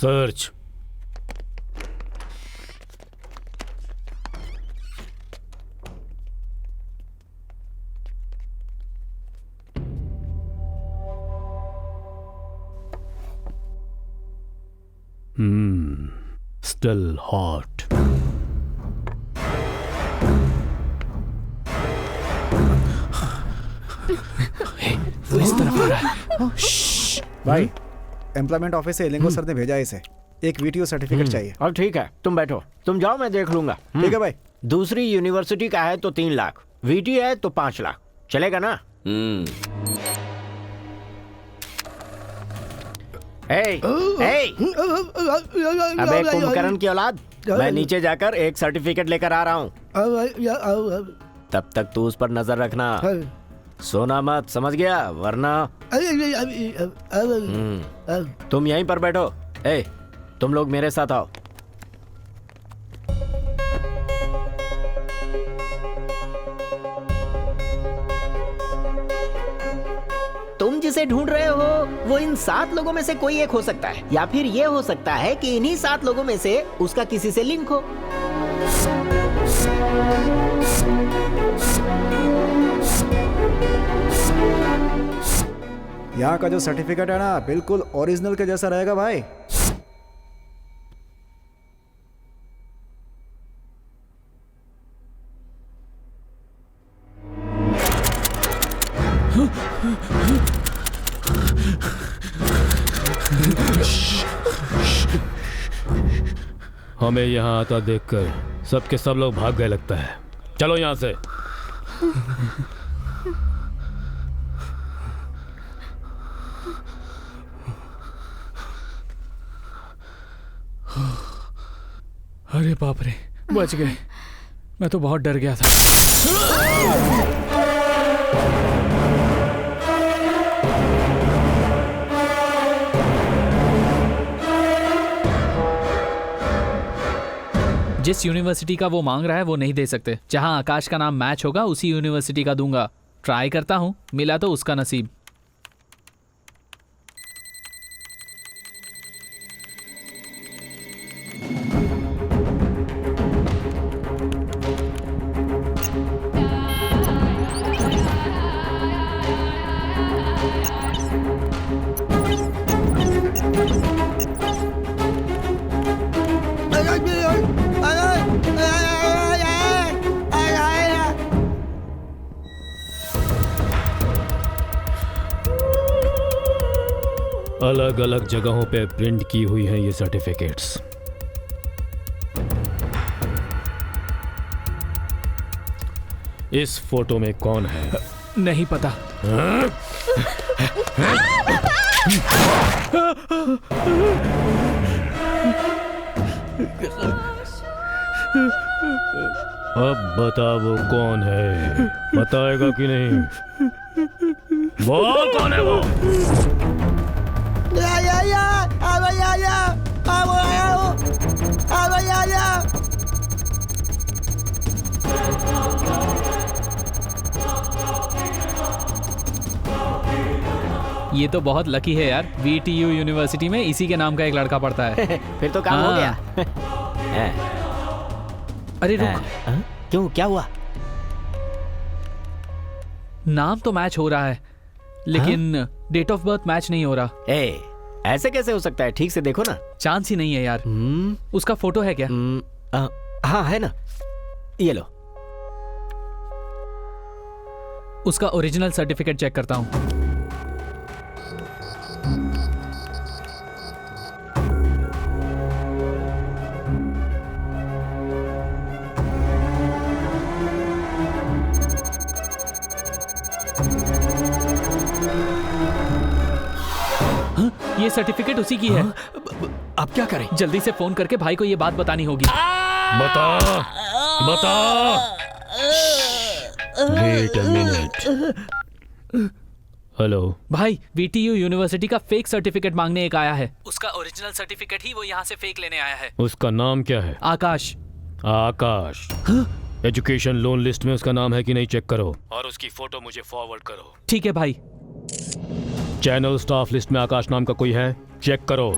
सर्च। Still hot. वो इस तरफ आ रहा है। भाई, एम्प्लॉयमेंट ऑफिस से एलिंगो सर ने भेजा है इसे। एक वीटीओ सर्टिफिकेट चाहिए। अब ठीक है, तुम बैठो। तुम जाओ, मैं देख लूंगा। ठीक है भाई। दूसरी यूनिवर्सिटी का है तो 3 लाख, वीटी है तो 5 लाख। चलेगा ना? अबे कुंभकर्ण की औलाद, मैं नीचे जाकर एक सर्टिफिकेट लेकर आ रहा हूँ। तब तक तू उस पर नजर रखना, सोना मत, समझ गया? वरना तुम यहीं पर बैठो। तुम लोग मेरे साथ आओ। तुम जिसे ढूंढ रहे हो वो इन 7 लोगों में से कोई एक हो सकता है, या फिर ये हो सकता है कि इन्हीं 7 लोगों में से उसका किसी से लिंक हो। यहाँ का जो सर्टिफिकेट है ना बिल्कुल ओरिजिनल के जैसा रहेगा भाई। हमें यहाँ आता देखकर सबके सब लोग भाग गए लगता है। चलो यहाँ से। अरे बाप रे, बच गए। मैं तो बहुत डर गया था। जिस यूनिवर्सिटी का वो मांग रहा है वो नहीं दे सकते। जहां आकाश का नाम मैच होगा उसी यूनिवर्सिटी का दूंगा। ट्राई करता हूं, मिला तो उसका नसीब। अलग अलग जगहों पे प्रिंट की हुई हैं ये सर्टिफिकेट्स। इस फोटो में कौन है? नहीं पता। अब बता वो कौन है? बताएगा कि नहीं? वो कौन है वो? ये तो बहुत लकी है यार। VTU यूनिवर्सिटी में इसी के नाम का एक लड़का पढ़ता है। फिर तो काम हो गया। अरे रुक, क्यों, क्या हुआ? नाम तो मैच हो रहा है लेकिन डेट ऑफ बर्थ मैच नहीं हो रहा। ऐसे कैसे हो सकता है? ठीक से देखो ना। चांस ही नहीं है यार। उसका फोटो है क्या? हाँ है ना, ये लो। उसका ओरिजिनल सर्टिफिकेट चेक करता हूं। ये सर्टिफिकेट उसी की है। अब क्या करें? जल्दी से फोन करके भाई को ये बात बतानी होगी। बता। Wait a minute. हेलो भाई, VTU यूनिवर्सिटी का फेक सर्टिफिकेट मांगने एक आया है। उसका ओरिजिनल सर्टिफिकेट ही वो यहाँ से फेक लेने आया है। उसका नाम क्या है? आकाश। आकाश। एजुकेशन लोन लिस्ट में उसका नाम है कि नहीं चेक करो और उसकी फोटो मुझे फॉरवर्ड करो। ठीक है भाई। चैनल स्टाफ लिस्ट में आकाश नाम का कोई है? चेक करो।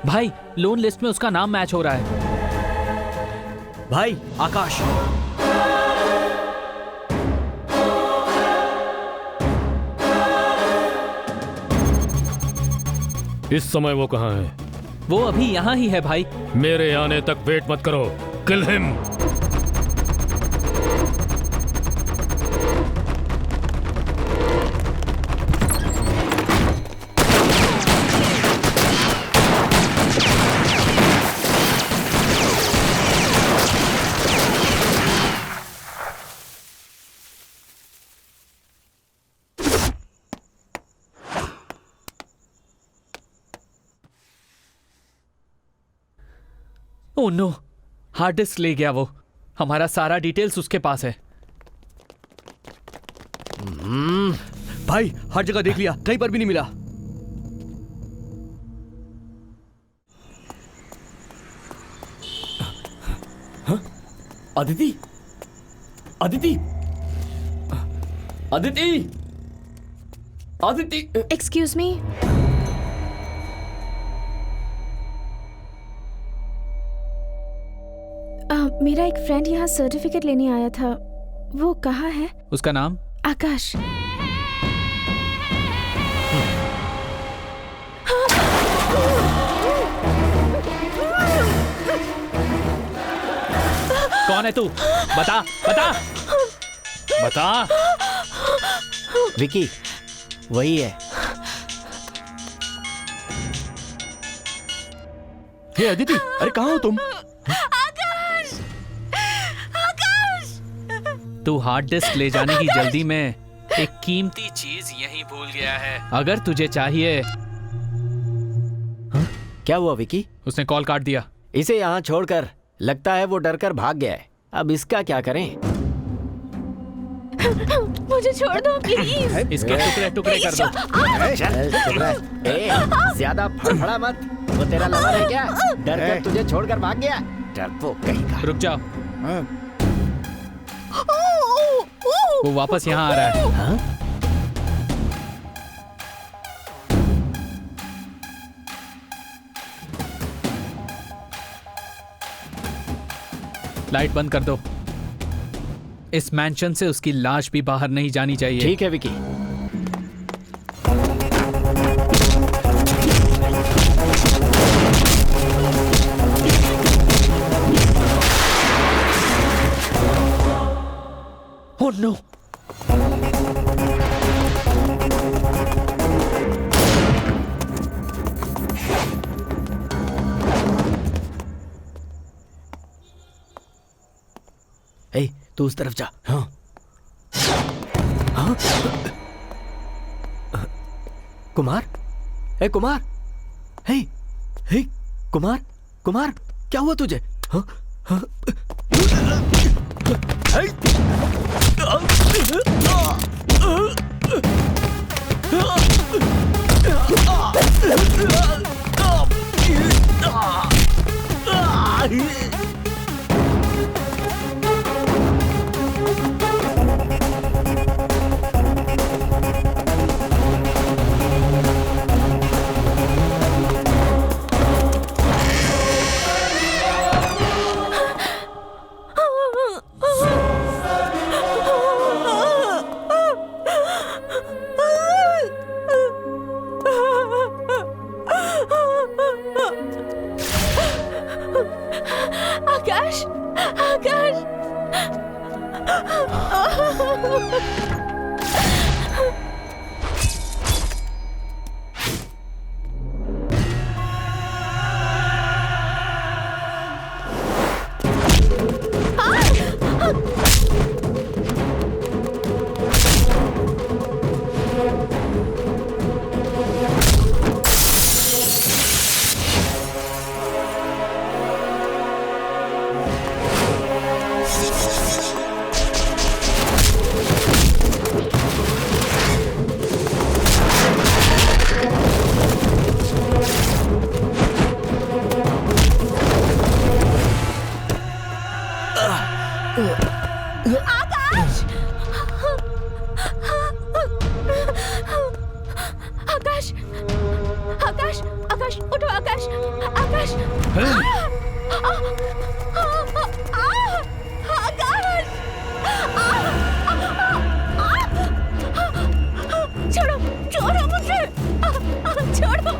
भाई, लोन लिस्ट में उसका नाम मैच हो रहा है। भाई, आकाश। इस समय वो कहाँ है? वो अभी यहाँ ही है भाई। मेरे आने तक वेट मत करो। Kill him. Oh no, hard disk ले गया वो। हमारा सारा डिटेल्स उसके पास है। भाई, हर जगह देख लिया, कहीं पर भी नहीं मिला। अदिति, अदिति, अदिति, अदिति। Excuse me. मेरा एक फ्रेंड यहाँ सर्टिफिकेट लेने आया था, वो कहाँ है? उसका नाम? आकाश। कौन है तू? बता बता बता। विकी, वही है। हे अदिति, अरे कहाँ हो तुम? तू हार्ड डिस्क ले जाने की जल्दी में एक कीमती चीज यहीं भूल गया है। अगर तुझे चाहिए। क्या हुआ विकी? उसने कॉल काट दिया। इसे यहाँ छोड़कर, लगता है वो डरकर भाग गया है। अब इसका क्या करें? मुझे छोड़ दो प्लीज। इसके टुकड़े टुकड़े कर दो। चल चुप रह। ज्यादा फड़फड़ा मत। वो तेरा लवर है क्या? डरकर तुझे छोड़कर भाग गया? डरपोक कहीं का। रुक जाओ। वो वापस यहाँ आ रहा है। हाँ? लाइट बंद कर दो। इस मैंशन से उसकी लाश भी बाहर नहीं जानी चाहिए। ठीक है विकी। Oh no! ए, तू उस तरफ जा। हाँ। हाँ? कुमार? ए कुमार? हे, हे, कुमार? कुमार? क्या हुआ तुझे? हाँ? हाँ? आकाश, आकाश। आकाश, आकाश, आकाश, उठो आकाश, आकाश। छोड़ो, छोड़ो मुझे, छोड़ो।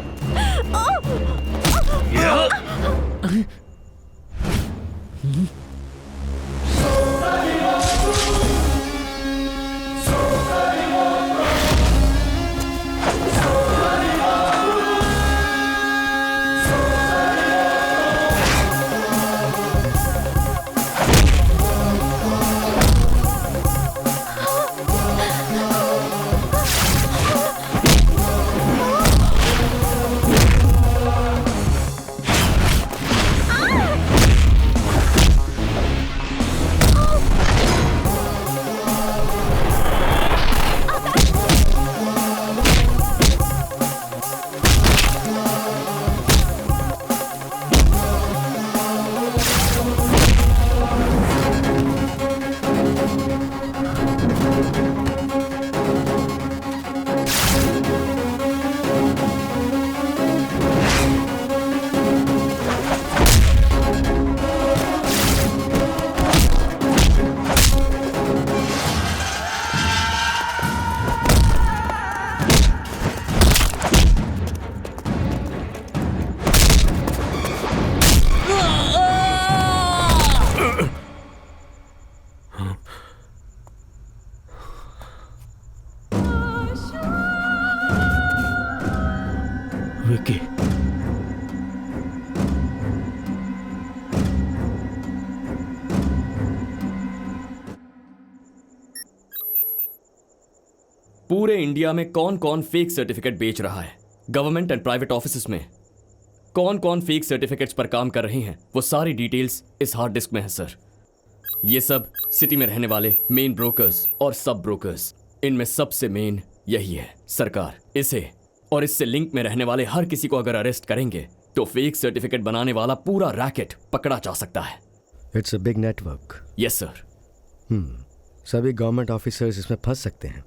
विकी। पूरे इंडिया में कौन कौन फेक सर्टिफिकेट बेच रहा है, गवर्नमेंट एंड प्राइवेट ऑफिसेज में कौन कौन फेक सर्टिफिकेट्स पर काम कर रहे हैं, वो सारी डिटेल्स इस हार्ड डिस्क में है सर। ये सब सिटी में रहने वाले मेन ब्रोकर्स और सब ब्रोकर्स, इनमें सबसे मेन यही है सरकार। इसे और इससे लिंक में रहने वाले हर किसी को अगर अरेस्ट करेंगे तो फेक सर्टिफिकेट बनाने वाला पूरा रैकेट पकड़ा जा सकता है। It's a big network. Yes sir. सभी गवर्नमेंट ऑफिसर्स इसमें फंस सकते हैं।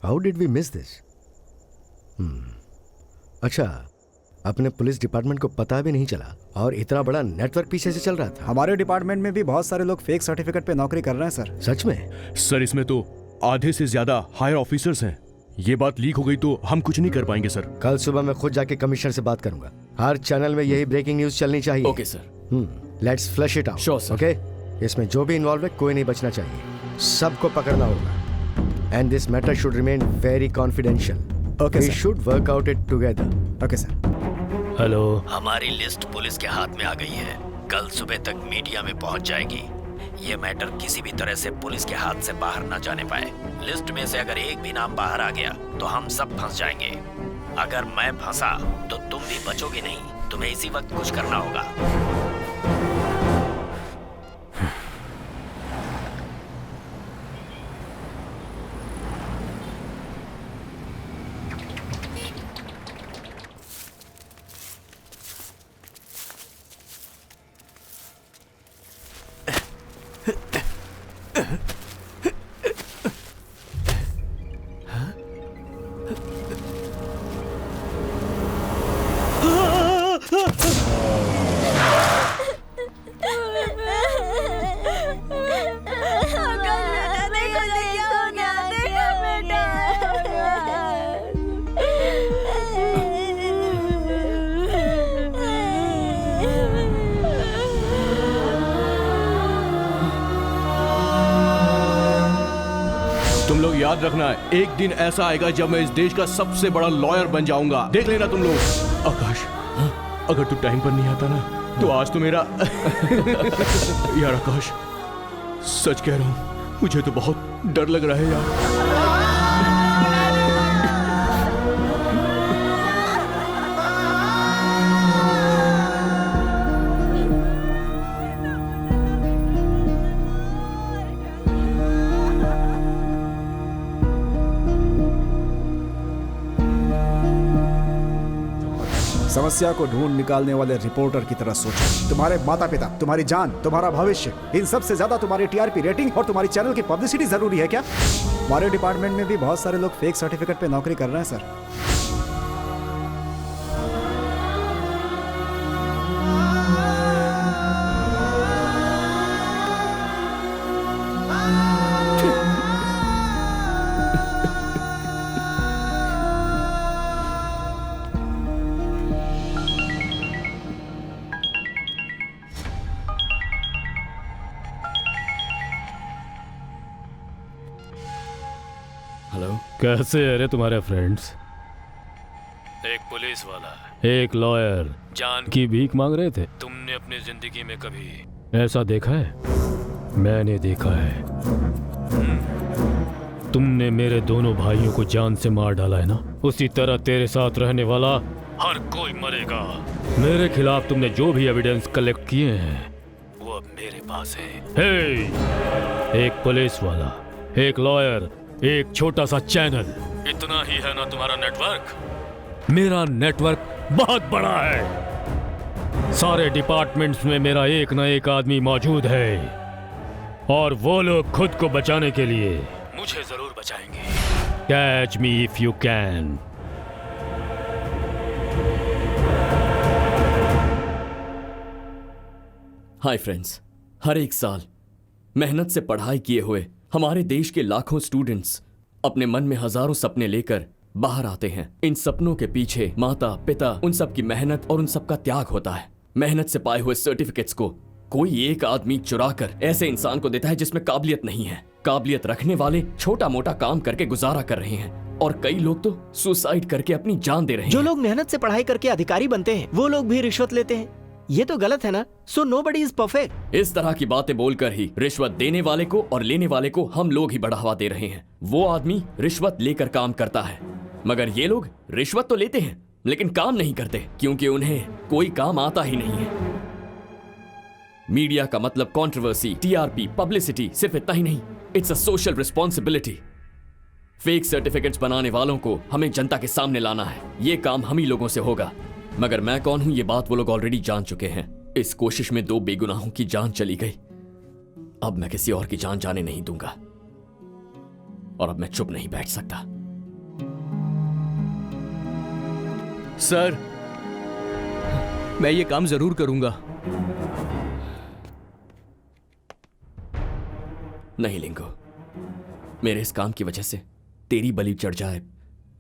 How did we miss this? अच्छा, अपने पुलिस डिपार्टमेंट को पता भी नहीं चला और इतना बड़ा नेटवर्क पीछे से चल रहा था। हमारे डिपार्टमेंट में भी बहुत सारे लोग फेक सर्टिफिकेट पे नौकरी कर रहे हैं सर। सच में? सर इसमें तो आधे से ज्यादा हायर ऑफिसर्स हैं। ये बात लीक हो गई तो हम कुछ नहीं कर पाएंगे सर। कल सुबह मैं खुद जाके कमिश्नर से बात करूंगा। हर चैनल में यही ब्रेकिंग न्यूज चलनी चाहिए। Okay sir. Let's flush it out. Sure sir. Okay, इसमें जो भी इन्वॉल्व है कोई नहीं बचना चाहिए, सबको पकड़ना होगा। And this matter should remain very confidential. Okay we should work out it together. Okay sir. Hello. हमारी लिस्ट पुलिस के हाथ में आ गई है, कल सुबह तक मीडिया में पहुंच जाएगी। ये मैटर किसी भी तरह से पुलिस के हाथ से बाहर ना जाने पाए। लिस्ट में से अगर एक भी नाम बाहर आ गया तो हम सब फंस जाएंगे। अगर मैं फंसा तो तुम भी बचोगे नहीं, तुम्हें इसी वक्त कुछ करना होगा। तुम लोग याद रखना, एक दिन ऐसा आएगा जब मैं इस देश का सबसे बड़ा लॉयर बन जाऊंगा। देख लेना तुम लोग। आकाश, अगर तू टाइम पर नहीं आता ना तो आज तो मेरा यार आकाश, सच कह रहा हूं, मुझे तो बहुत डर लग रहा है यार। समस्या को ढूंढ निकालने वाले रिपोर्टर की तरह सोचो। तुम्हारे माता पिता, तुम्हारी जान, तुम्हारा भविष्य, इन सब से ज्यादा तुम्हारी टीआरपी रेटिंग और तुम्हारी चैनल की पब्लिसिटी जरूरी है क्या? हमारे डिपार्टमेंट में भी बहुत सारे लोग फेक सर्टिफिकेट पे नौकरी कर रहे हैं सर। कैसे है रे तुम्हारे फ्रेंड्स? एक पुलिस वाला, एक लॉयर जान की भीख मांग रहे थे। तुमने अपनी जिंदगी में कभी ऐसा देखा है? मैंने देखा है। तुमने मेरे दोनों भाइयों को जान से मार डाला है ना, उसी तरह तेरे साथ रहने वाला हर कोई मरेगा। मेरे खिलाफ तुमने जो भी एविडेंस कलेक्ट किए हैं वो अब मेरे पास है। हे, एक पुलिस वाला, एक लॉयर, एक छोटा सा चैनल, इतना ही है ना तुम्हारा नेटवर्क? मेरा नेटवर्क बहुत बड़ा है। सारे डिपार्टमेंट्स में मेरा एक ना एक आदमी मौजूद है और वो लोग खुद को बचाने के लिए मुझे जरूर बचाएंगे। Catch me if you can. Hi friends, हर एक साल मेहनत से पढ़ाई किए हुए हमारे देश के लाखों स्टूडेंट्स अपने मन में हजारों सपने लेकर बाहर आते हैं। इन सपनों के पीछे माता पिता, उन सब की मेहनत और उन सब का त्याग होता है। मेहनत से पाए हुए सर्टिफिकेट्स को कोई एक आदमी चुरा कर ऐसे इंसान को देता है जिसमें काबिलियत नहीं है। काबिलियत रखने वाले छोटा मोटा काम करके गुजारा कर रहे हैं और कई लोग तो सुसाइड करके अपनी जान दे रहे हैं। जो लोग मेहनत से पढ़ाई करके अधिकारी बनते हैं वो लोग भी रिश्वत लेते हैं। ये तो गलत है ना। So nobody is perfect. इस तरह की बातें बोलकर ही रिश्वत देने वाले को और लेने वाले को हम लोग ही बढ़ावा दे रहे हैं। वो आदमी रिश्वत लेकर काम करता है, मगर ये लोग रिश्वत तो लेते हैं लेकिन काम नहीं करते क्योंकि उन्हें कोई काम आता ही नहीं है। मीडिया का मतलब कंट्रोवर्सी, टीआरपी, पब्लिसिटी, सिर्फ इतना ही नहीं, it's a social responsibility. Fake certificates बनाने वालों को हमें जनता के सामने लाना है। ये काम हम ही लोगों से होगा। मगर मैं कौन हूं ये बात वो लोग ऑलरेडी जान चुके हैं। इस कोशिश में 2 बेगुनाहों की जान चली गई। अब मैं किसी और की जान जाने नहीं दूंगा और अब मैं चुप नहीं बैठ सकता। सर, मैं ये काम जरूर करूंगा। नहीं लिंगो, मेरे इस काम की वजह से तेरी बलि चढ़ जाए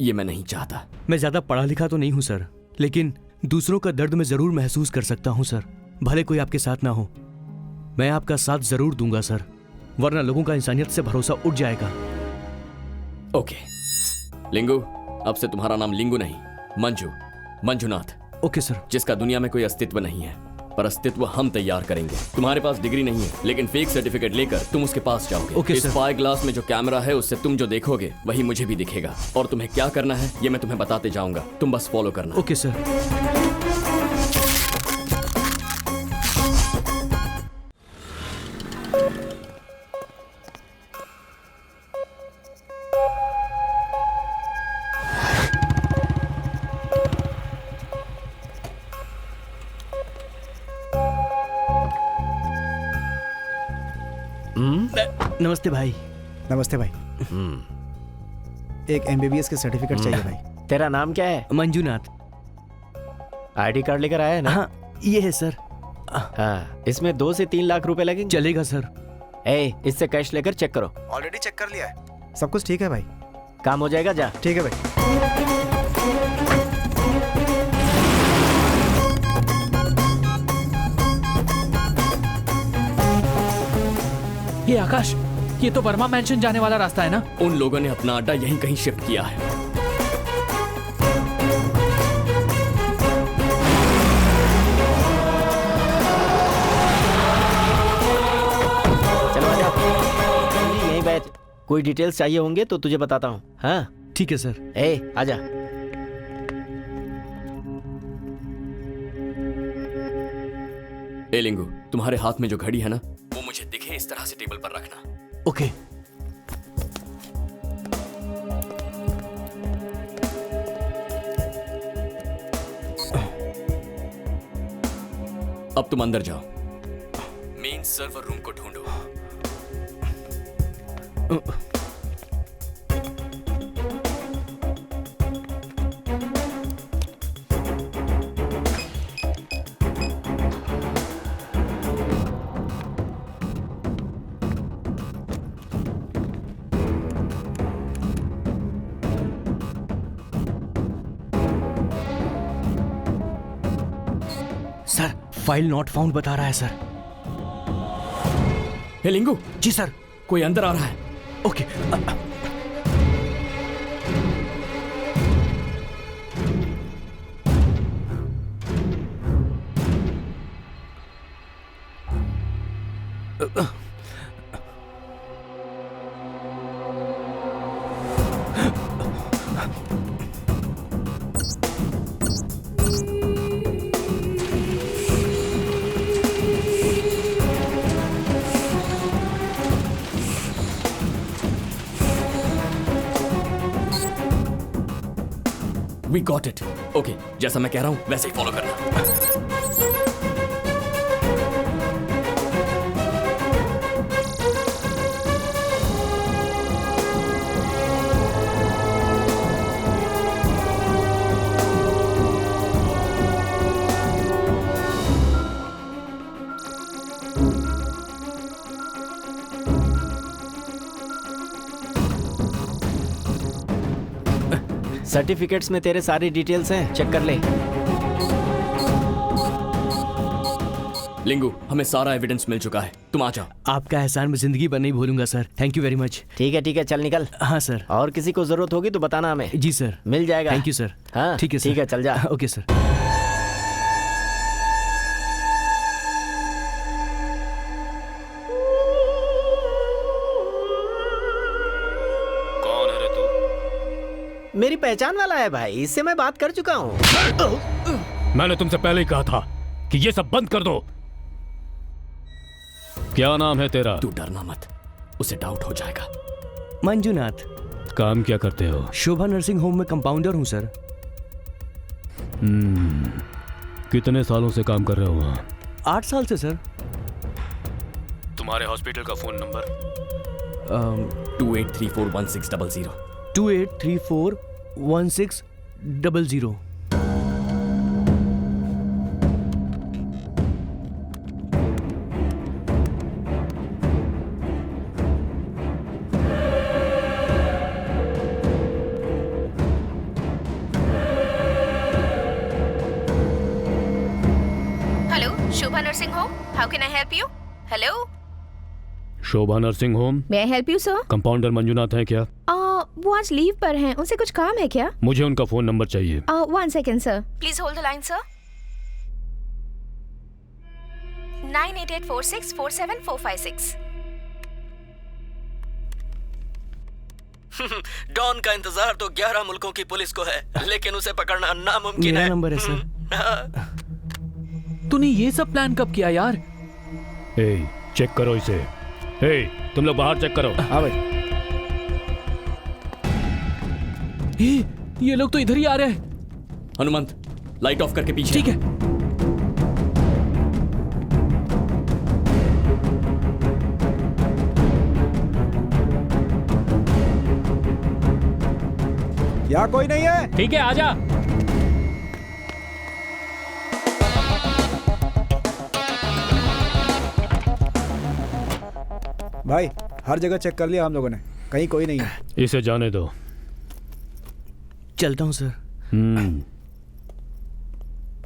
ये मैं नहीं चाहता। मैं ज्यादा पढ़ा लिखा तो नहीं हूं सर, लेकिन दूसरों का दर्द मैं जरूर महसूस कर सकता हूं सर। भले कोई आपके साथ ना हो, मैं आपका साथ जरूर दूंगा सर, वरना लोगों का इंसानियत से भरोसा उठ जाएगा। ओके लिंगू, अब से तुम्हारा नाम लिंगू नहीं, मंजुनाथ। Okay sir. जिसका दुनिया में कोई अस्तित्व नहीं है, पर अस्तित्व हम तैयार करेंगे। तुम्हारे पास डिग्री नहीं है, लेकिन फेक सर्टिफिकेट लेकर तुम उसके पास जाओगे। ओके इस सर। स्पाई ग्लास में जो कैमरा है उससे तुम जो देखोगे वही मुझे भी दिखेगा, और तुम्हें क्या करना है ये मैं तुम्हें बताते जाऊंगा, तुम बस फॉलो करना। Okay sir. नमस्ते भाई। नमस्ते भाई। एक MBBS के सर्टिफिकेट चाहिए भाई। तेरा नाम क्या है? मंजुनाथ। ID कार्ड लेकर आया है ना? हाँ, ये है सर। हाँ, इसमें 2 से 3 लाख रुपए लगेंगे। चलेगा सर। इससे कैश लेकर चेक करो। ऑलरेडी चेक कर लिया है, सब कुछ ठीक है भाई। काम हो जाएगा, जा। ठीक है भाई। ये आकाश, ये तो वर्मा मैंशन जाने वाला रास्ता है ना? उन लोगों ने अपना अड्डा यहीं कहीं शिफ्ट किया है। चलो आजा, यहीं बैठ। कोई डिटेल्स चाहिए होंगे तो तुझे बताता हूँ। हाँ ठीक है सर। आजा। लिंगू, तुम्हारे हाथ में जो घड़ी है ना, वो मुझे दिखे इस तरह से टेबल पर रखना। ओके। अब तुम अंदर जाओ, मेन सर्वर रूम को ढूंढो। सर, फाइल नॉट फाउंड बता रहा है सर। लिंगू। जी सर। कोई अंदर आ रहा है। Okay. We got it. Okay, जैसा मैं कह रहा हूं वैसे ही फॉलो करना। सर्टिफिकेट्स में तेरे सारी डिटेल्स हैं, चेक कर ले। लिंगू, हमें सारा एविडेंस मिल चुका है, तुम आ जाओ। आपका एहसान मैं जिंदगी भर नहीं भूलूंगा sir. Thank you very much. ठीक है, चल निकल। हाँ सर। और किसी को जरूरत होगी तो बताना हमें। जी सर। मिल जाएगा। Thank you sir. हाँ ठीक है सर। ठीक है, चल जा। Okay sir. कौन है रे तू? मेरी पहचान वाला है भाई, इससे मैं बात कर चुका हूँ। मैंने तुमसे पहले ही कहा था कि ये सब बंद कर दो। क्या नाम है तेरा? तू डरना मत, उसे डाउट हो जाएगा। मंजूनाथ। काम क्या करते हो? शोभा नर्सिंग होम में कंपाउंडर हूँ सर। कितने सालों से काम कर रहे हो वहाँ? 8 साल से सर। तुम्हारे हॉस्पिटल का phone number? 28341600। 28341600। Shobha nursing home, how can I help you? Hello, Shobha nursing home. May I help you sir? Compounder Manjunath हैं क्या? वो आज लीव पर हैं, उनसे कुछ काम है क्या? मुझे उनका फोन नंबर चाहिए। 1 second sir, please hold the line sir. 9884647456। Don का इंतजार तो 11 मुल्कों की पुलिस को है, लेकिन उसे पकड़ना नामुमकिन है। मेरा नंबर है सर। तूने ये सब प्लान कब किया यार? चेक करो इसे। तुम लोग बाहर चेक करो। हाँ भाई। ये लोग तो इधर ही आ रहे हैं। हनुमंत, लाइट ऑफ करके पीछे। ठीक है। यहाँ कोई नहीं है। ठीक है, आजा। भाई हर जगह चेक कर लिया हम लोगों ने, कहीं कोई नहीं है। इसे जाने दो। चलता हूँ सर।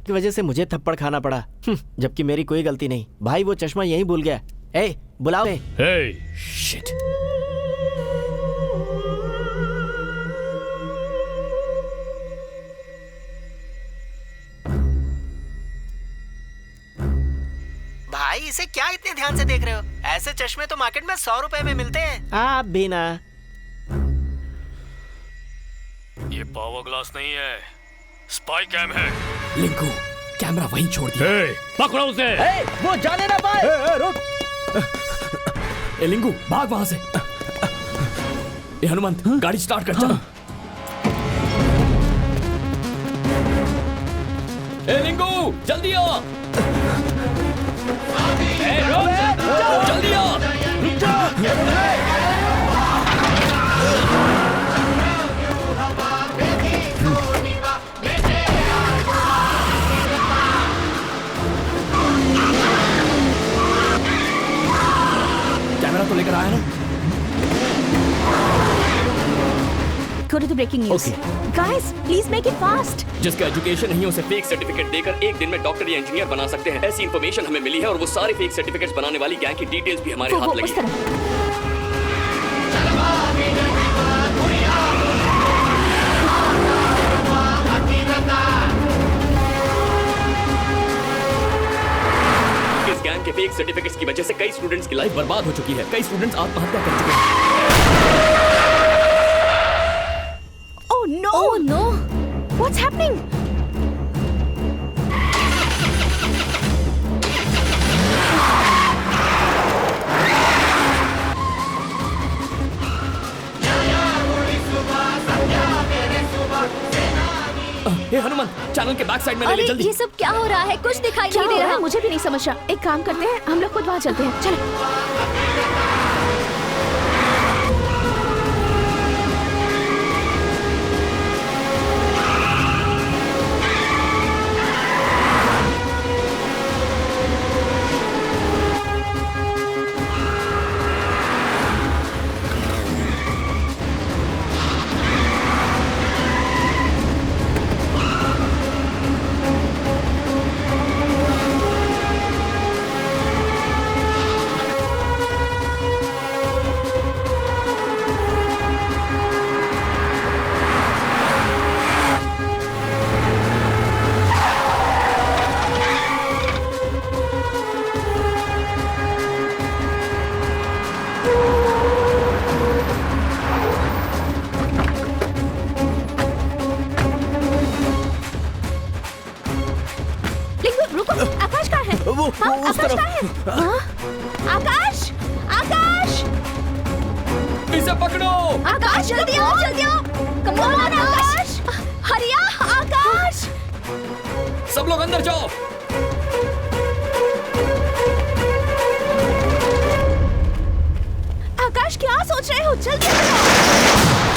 की वजह से मुझे थप्पड़ खाना पड़ा, जबकि मेरी कोई गलती नहीं। भाई वो चश्मा यहीं भूल गया। बुलाओ। शिट। भाई इसे क्या इतने ध्यान से देख रहे हो? ऐसे चश्मे तो मार्केट में 100 रुपए में मिलते हैं। आप भी ना। ये पावर ग्लास नहीं है, स्पाई कैम है। लिंकू, कैमरा वहीं छोड़ दिया। पकड़ो उसे। वो जाने ना पाए। रुक। लिंकू, भाग वहां से। हनुमंत, गाड़ी स्टार्ट कर। चल। लिंकू, जल्दी आ। जल्दी आ। कैमरा तो लेकर आया ना? Go to the breaking news. Guys, please make it fast. जिसका एजुकेशन नहीं है उसे फेक सर्टिफिकेट देकर एक दिन में डॉक्टर या इंजीनियर बना सकते हैं। ऐसी इंफॉर्मेशन हमें मिली है और वो सारे फेक सर्टिफिकेट्स बनाने वाली गैंग की डिटेल्स भी हमारे हाथ लगी है। इस गैंग के फेक सर्टिफिकेट्स की वजह से कई स्टूडेंट्स की लाइफ बर्बाद हो चुकी है। कई स्टूडेंट्स आत्महत्या कर चुके हैं। Oh no! What's happening? Hanumant, channel के बैक साइड में ले ले जल्दी। ये सब क्या हो रहा है? कुछ दिखाई नहीं दे रहा। मुझे भी नहीं समझ रहा। एक काम करते हैं, हम लोग खुद वहां चलते हैं। चलो। हाँ, उस तरफ। हाँ? आकाश आकाश इसे पकड़ो। आकाश जल्दी आओ जल्दी आओ। कम ऑन आकाश हरिया आकाश। सब लोग अंदर जाओ। आकाश क्या सोच रहे हो जल्दी आओ।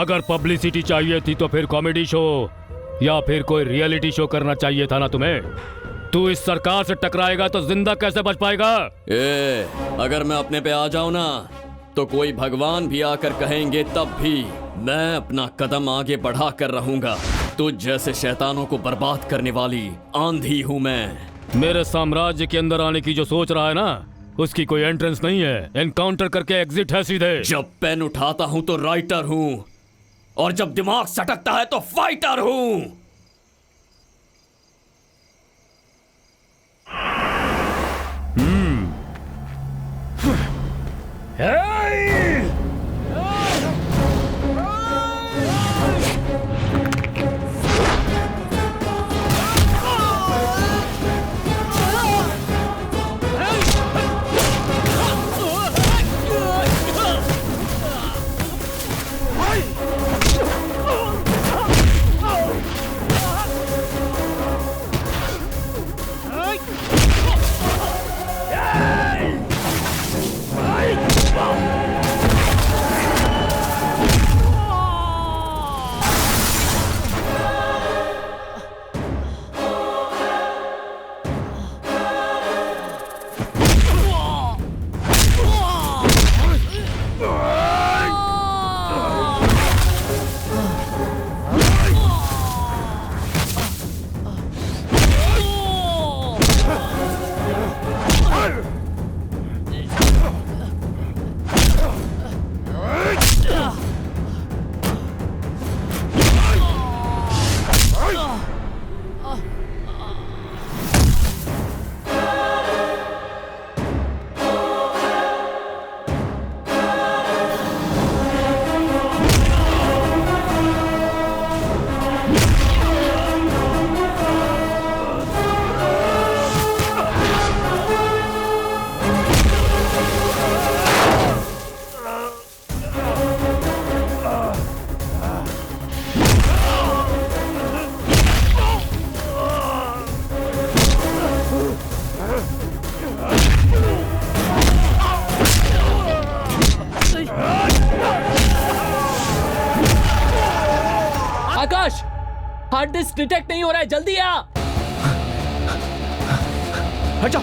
अगर पब्लिसिटी चाहिए थी तो फिर कॉमेडी शो या फिर कोई रियलिटी शो करना चाहिए था ना तुम्हें। तू इस सरकार से टकराएगा तो जिंदा कैसे बच पाएगा? अगर मैं अपने पे आ जाऊं ना तो कोई भगवान भी आकर कहेंगे तब भी मैं अपना कदम आगे बढ़ा कर रहूंगा। तुझ जैसे शैतानों को बर्बाद करने वाली आंधी हूं मैं। मेरे साम्राज्य के अंदर आने की जो सोच रहा है ना, उसकी कोई एंट्रेंस नहीं है, एनकाउंटर करके एग्जिट है सीधे। जब पेन उठाता हूं तो राइटर हूं और जब दिमाग सटकता है तो फाइटर हूं। आकाश, हार्ड डिस्क डिटेक्ट नहीं हो रहा है, जल्दी आ। हट जाओ।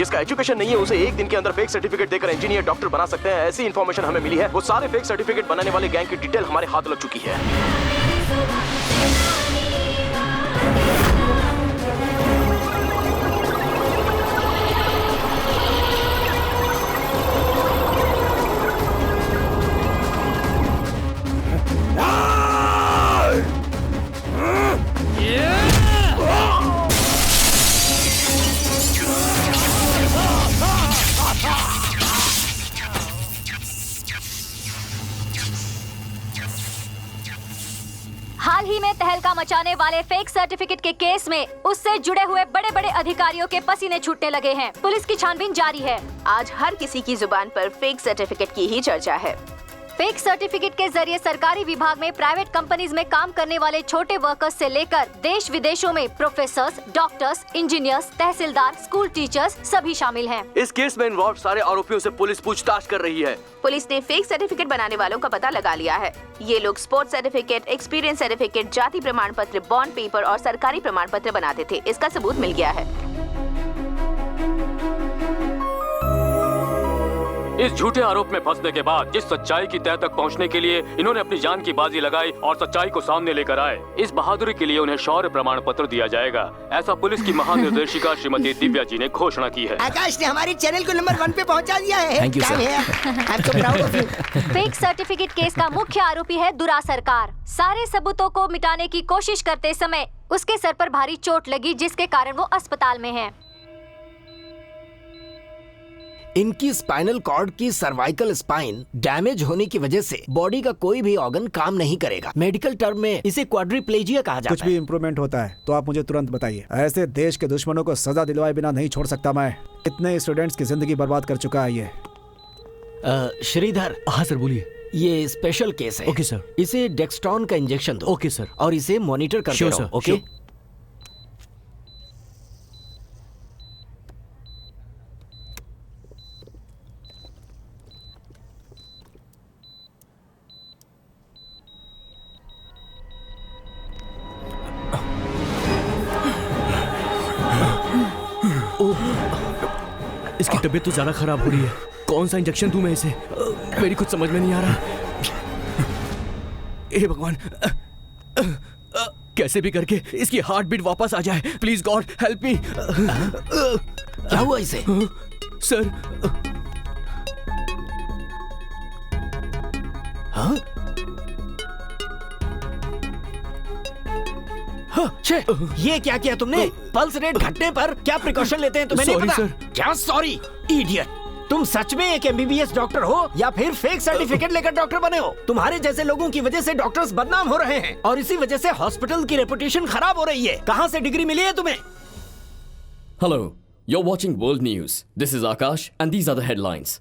जिसका एजुकेशन नहीं है उसे एक दिन के अंदर फेक सर्टिफिकेट देकर इंजीनियर डॉक्टर बना सकते हैं। ऐसी इन्फॉर्मेशन हमें मिली है। वो सारे फेक सर्टिफिकेट बनाने वाले गैंग की डिटेल हमारे हाथ लग चुकी है। हाल ही में तहलका मचाने वाले फेक सर्टिफिकेट के केस में उससे जुड़े हुए बड़े बड़े अधिकारियों के पसीने छूटने लगे हैं। पुलिस की छानबीन जारी है। आज हर किसी की जुबान पर फेक सर्टिफिकेट की ही चर्चा है। फेक सर्टिफिकेट के जरिए सरकारी विभाग में, प्राइवेट कंपनीज में काम करने वाले छोटे वर्कर्स से लेकर देश विदेशों में प्रोफेसर्स, डॉक्टर्स, इंजीनियर्स, तहसीलदार, स्कूल टीचर्स सभी शामिल हैं। इस केस में इन्वॉल्व सारे आरोपियों से पुलिस पूछताछ कर रही है। पुलिस ने फेक सर्टिफिकेट बनाने वालों का पता लगा लिया है। ये लोग स्पोर्ट्स सर्टिफिकेट, एक्सपीरियंस सर्टिफिकेट, जाति प्रमाण पत्र, बॉन्ड पेपर और सरकारी प्रमाण पत्र बनाते थे। इसका सबूत मिल गया है। इस झूठे आरोप में फंसने के बाद जिस सच्चाई की तह तक पहुंचने के लिए इन्होंने अपनी जान की बाजी लगाई और सच्चाई को सामने लेकर आए, इस बहादुरी के लिए उन्हें शौर्य प्रमाण पत्र दिया जाएगा। ऐसा पुलिस की महानिर्देशिका श्रीमती दिव्या जी ने घोषणा की है। आकाश ने हमारी चैनल को नंबर 1 पे पहुंचा दिया है। Thank you, sir. I'm so proud of you. Fake certificate case का मुख्य आरोपी है दुरा सरकार। सारे सबूतों को मिटाने की कोशिश करते समय उसके सर पर भारी चोट लगी, जिसके कारण वो अस्पताल में है। इनकी स्पाइनल कॉर्ड की सर्वाइकल स्पाइन डैमेज होने की वजह से बॉडी का कोई भी ऑर्गन काम नहीं करेगा। मेडिकल टर्म में इसे क्वाड्रिप्लेजिया कहा जाता है। कुछ भी इम्प्रूवमेंट होता है तो आप मुझे तुरंत बताइए। ऐसे देश के दुश्मनों को सजा दिलवाए बिना नहीं छोड़ सकता मैं। इतने स्टूडेंट्स की जिंदगी बर्बाद कर चुका है ये। श्रीधर। हाँ सर बोलिए। ये स्पेशल केस है। Okay sir. इसे डेक्स्ट्रॉन का इंजेक्शन दो। Okay sir. और इसे मॉनिटर करते रहो। ओके। इसकी तबीयत तो ज्यादा खराब हो रही है। कौन सा इंजेक्शन दूं मैं इसे? मेरी कुछ समझ में नहीं आ रहा। हे भगवान, कैसे भी करके इसकी हार्ट बीट वापस आ जाए। Please God help me. क्या हुआ इसे? सर। हाँ? ये क्या किया तुमने? पल्स रेट घटने पर क्या प्रिकॉशन लेते हैं तुम्हें नहीं पता? क्या सॉरी इडियट? तुम सच में एक एमबीबीएस डॉक्टर हो या फिर फेक सर्टिफिकेट लेकर डॉक्टर बने हो? तुम्हारे जैसे लोगों की वजह से डॉक्टर्स बदनाम हो रहे हैं और इसी वजह से हॉस्पिटल की रेपुटेशन खराब हो रही है। कहाँ से डिग्री मिली है तुम्हें? Hello, you're watching World News. This is Akash and these are the headlines.